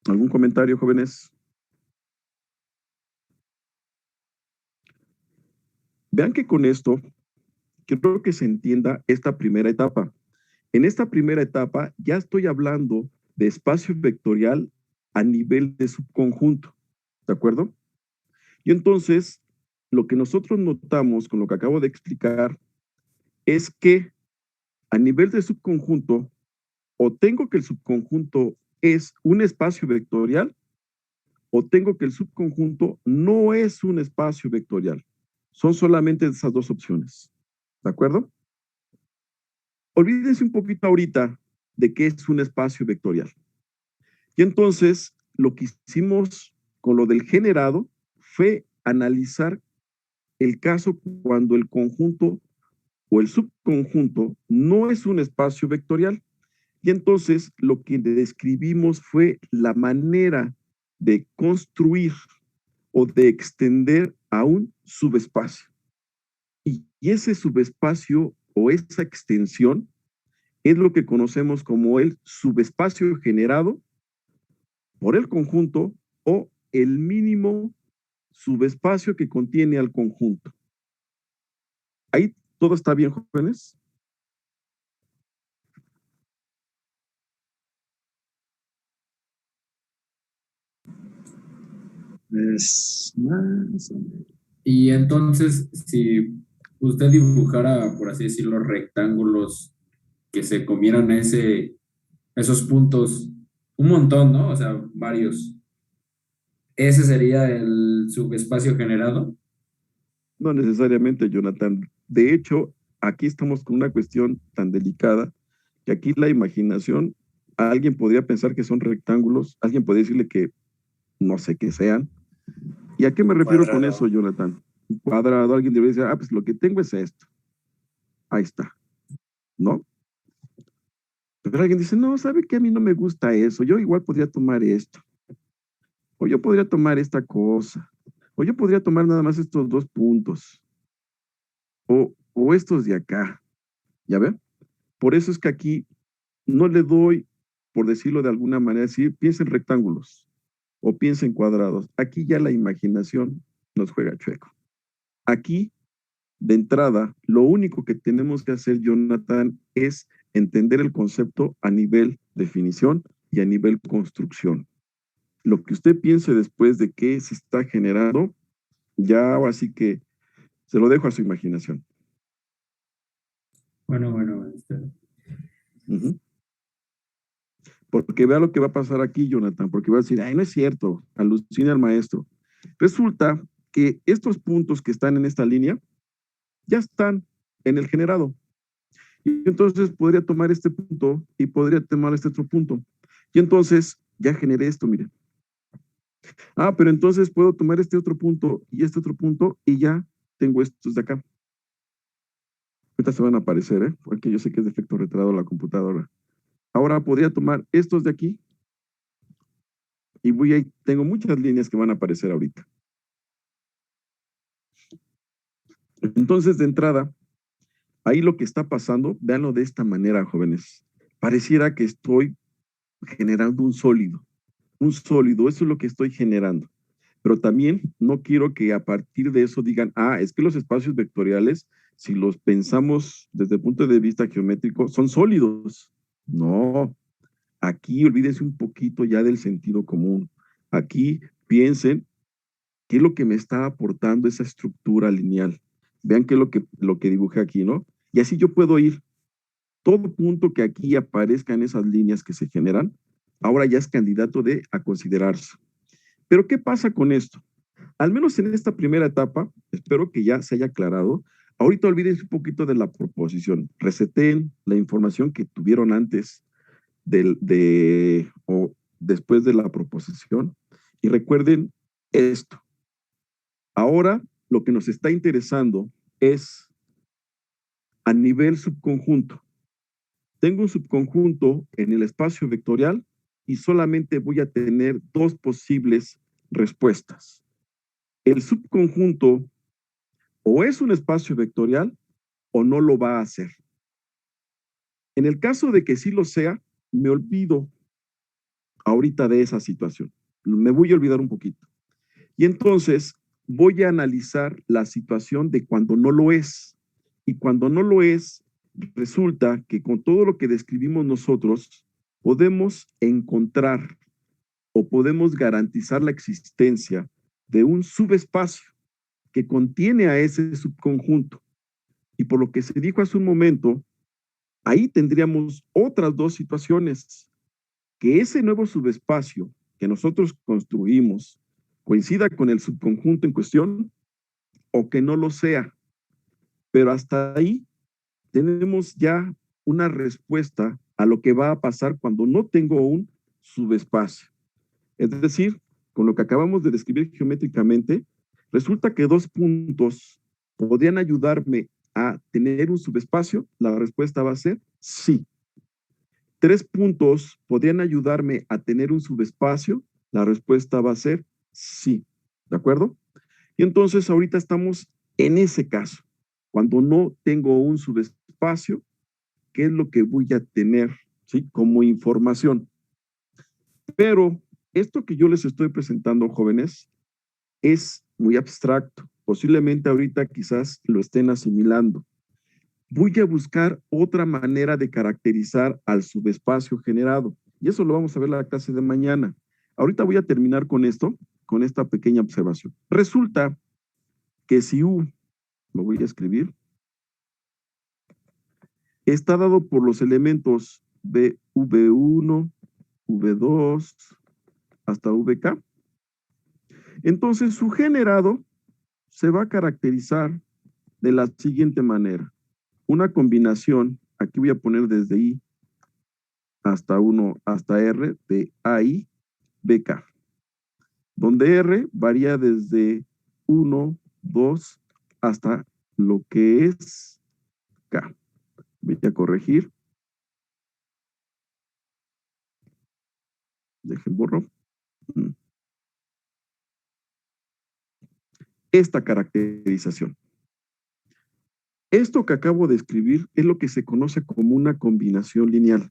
¿Algún comentario, jóvenes? Vean que con esto, quiero que se entienda esta primera etapa. En esta primera etapa ya estoy hablando de espacio vectorial a nivel de subconjunto. ¿De acuerdo? Y entonces, lo que nosotros notamos con lo que acabo de explicar es que a nivel de subconjunto, o tengo que el subconjunto es un espacio vectorial, o tengo que el subconjunto no es un espacio vectorial. Son solamente esas dos opciones. ¿De acuerdo? Olvídense un poquito ahorita de qué es un espacio vectorial. Y entonces, lo que hicimos con lo del generado fue analizar el caso cuando el conjunto o el subconjunto no es un espacio vectorial. Y entonces lo que describimos fue la manera de construir o de extender a un subespacio. Y ese subespacio o esa extensión es lo que conocemos como el subespacio generado por el conjunto o el mínimo subespacio que contiene al conjunto. Ahí todo está bien, jóvenes. Es más o menos. Y entonces, si usted dibujara, por así decirlo, rectángulos que se comieran esos puntos, un montón, ¿no? O sea, varios. ¿Ese sería el subespacio generado? No necesariamente, Jonathan. De hecho, aquí estamos con una cuestión tan delicada que aquí la imaginación, alguien podría pensar que son rectángulos, alguien podría decirle que no sé qué sean. ¿Y a qué me refiero con eso, Jonathan? Un cuadrado, alguien debería decir, pues lo que tengo es esto. Ahí está. ¿No? Pero alguien dice, no, ¿sabe qué? A mí no me gusta eso. Yo igual podría tomar esto. O yo podría tomar esta cosa. O yo podría tomar nada más estos dos puntos. O estos de acá. ¿Ya ven? Por eso es que aquí no le doy, por decirlo de alguna manera, decir, piensa en rectángulos o piensa en cuadrados. Aquí ya la imaginación nos juega chueco. Aquí, de entrada, lo único que tenemos que hacer, Jonathan, es entender el concepto a nivel definición y a nivel construcción. Lo que usted piense después de que se está generando, ya así que se lo dejo a su imaginación. Bueno. Porque vea lo que va a pasar aquí, Jonathan, porque va a decir, ay, no es cierto, alucina al maestro. Resulta que estos puntos que están en esta línea ya están en el generado. Y entonces podría tomar este punto y podría tomar este otro punto. Y entonces ya generé esto, miren. Ah, pero entonces puedo tomar este otro punto y ya tengo estos de acá. Ahorita se van a aparecer, ¿eh? Porque yo sé que es de efecto retrasado la computadora. Ahora podría tomar estos de aquí y tengo muchas líneas que van a aparecer ahorita. Entonces, de entrada, ahí lo que está pasando, véanlo de esta manera, jóvenes. Pareciera que estoy generando un sólido. Un sólido, eso es lo que estoy generando. Pero también no quiero que a partir de eso digan, es que los espacios vectoriales, si los pensamos desde el punto de vista geométrico, son sólidos. No, aquí olvídense un poquito ya del sentido común. Aquí piensen qué es lo que me está aportando esa estructura lineal. Vean qué es lo que dibujé aquí, ¿no? Y así yo puedo ir. Todo punto que aquí aparezca en esas líneas que se generan, ahora ya es candidato a considerarse. Pero ¿qué pasa con esto? Al menos en esta primera etapa, espero que ya se haya aclarado. Ahorita olvídense un poquito de la proposición. Reseten la información que tuvieron antes o después de la proposición y recuerden esto. Ahora lo que nos está interesando es a nivel subconjunto. Tengo un subconjunto en el espacio vectorial y solamente voy a tener dos posibles respuestas. El subconjunto o es un espacio vectorial o no lo va a hacer. En el caso de que sí lo sea, me olvido ahorita de esa situación. Me voy a olvidar un poquito. Y entonces voy a analizar la situación de cuando no lo es. Y cuando no lo es, resulta que con todo lo que describimos nosotros, podemos encontrar o podemos garantizar la existencia de un subespacio que contiene a ese subconjunto. Y por lo que se dijo hace un momento, ahí tendríamos otras dos situaciones. Que ese nuevo subespacio que nosotros construimos coincida con el subconjunto en cuestión o que no lo sea. Pero hasta ahí tenemos ya una respuesta a lo que va a pasar cuando no tengo un subespacio. Es decir, con lo que acabamos de describir geométricamente, resulta que dos puntos podrían ayudarme a tener un subespacio. La respuesta va a ser sí. 3 puntos podrían ayudarme a tener un subespacio. La respuesta va a ser sí. ¿De acuerdo? Y entonces ahorita estamos en ese caso. Cuando no tengo un subespacio, ¿qué es lo que voy a tener? ¿Sí? Como información. Pero esto que yo les estoy presentando, jóvenes, es muy abstracto. Posiblemente ahorita quizás lo estén asimilando. Voy a buscar otra manera de caracterizar al subespacio generado. Y eso lo vamos a ver en la clase de mañana. Ahorita voy a terminar con esto, con esta pequeña observación. Resulta que si U, lo voy a escribir, está dado por los elementos V1, V2, hasta VK, entonces su generado se va a caracterizar de la siguiente manera. Una combinación, aquí voy a poner desde I hasta 1 hasta R, de AI, BK, donde R varía desde 1, 2, hasta lo que es K. Voy a corregir. Dejen borro. Esta caracterización. Esto que acabo de escribir es lo que se conoce como una combinación lineal.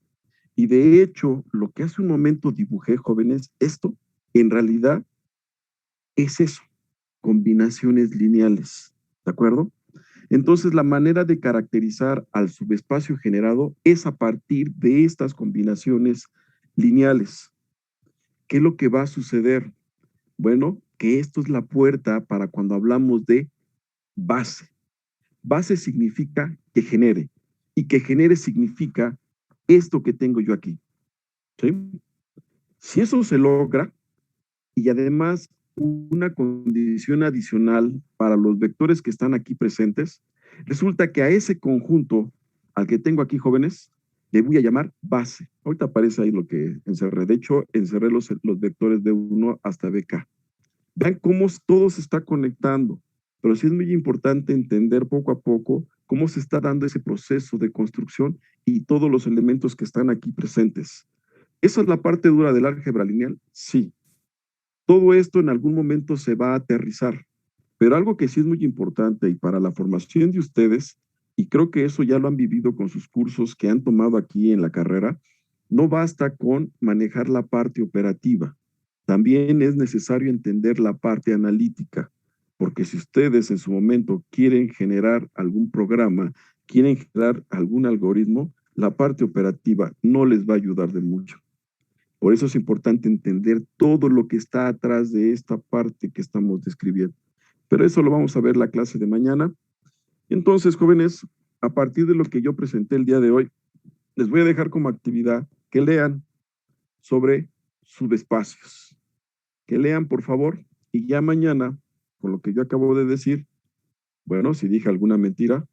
Y de hecho, lo que hace un momento dibujé, jóvenes, esto en realidad es eso, combinaciones lineales, ¿de acuerdo? Entonces, la manera de caracterizar al subespacio generado es a partir de estas combinaciones lineales. ¿Qué es lo que va a suceder? Bueno, que esto es la puerta para cuando hablamos de base. Base significa que genere, y que genere significa esto que tengo yo aquí. ¿Sí? Si eso se logra, y además una condición adicional para los vectores que están aquí presentes, resulta que a ese conjunto al que tengo aquí, jóvenes, le voy a llamar base. Ahorita aparece ahí lo que encerré. De hecho, encerré los vectores de 1 hasta BK. Vean cómo todo se está conectando, pero sí es muy importante entender poco a poco cómo se está dando ese proceso de construcción y todos los elementos que están aquí presentes. ¿Esa es la parte dura del álgebra lineal? Sí. Todo esto en algún momento se va a aterrizar, pero algo que sí es muy importante y para la formación de ustedes, y creo que eso ya lo han vivido con sus cursos que han tomado aquí en la carrera, no basta con manejar la parte operativa. También es necesario entender la parte analítica, porque si ustedes en su momento quieren generar algún programa, quieren generar algún algoritmo, la parte operativa no les va a ayudar de mucho. Por eso es importante entender todo lo que está atrás de esta parte que estamos describiendo. Pero eso lo vamos a ver en la clase de mañana. Entonces, jóvenes, a partir de lo que yo presenté el día de hoy, les voy a dejar como actividad que lean sobre subespacios. Que lean, por favor, y ya mañana, con lo que yo acabo de decir, bueno, si dije alguna mentira,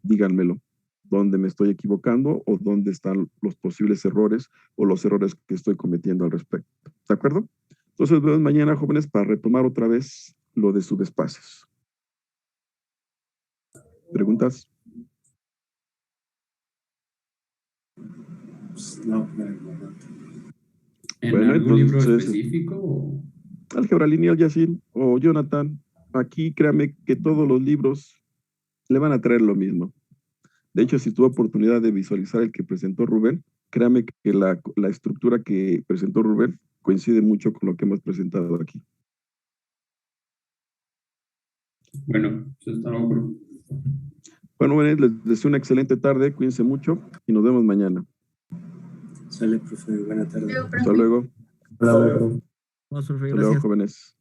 díganmelo. Dónde me estoy equivocando o dónde están los posibles errores o los errores que estoy cometiendo al respecto. ¿De acuerdo? Entonces, nos vemos mañana, jóvenes, para retomar otra vez lo de subespacios. ¿Preguntas? No, ¿En Bueno, algún libro entonces, específico? Álgebra lineal, Yacine o Jonathan, aquí créame que todos los libros le van a traer lo mismo. De hecho, si tuvo oportunidad de visualizar el que presentó Rubén, créame que la estructura que presentó Rubén coincide mucho con lo que hemos presentado aquí. Bueno, eso está bueno. Bueno, bueno, les deseo una excelente tarde, cuídense mucho y nos vemos mañana. Sale, profe, buena tarde. Hasta luego. Hola, Vamos, profe, Hasta luego, gracias. jóvenes.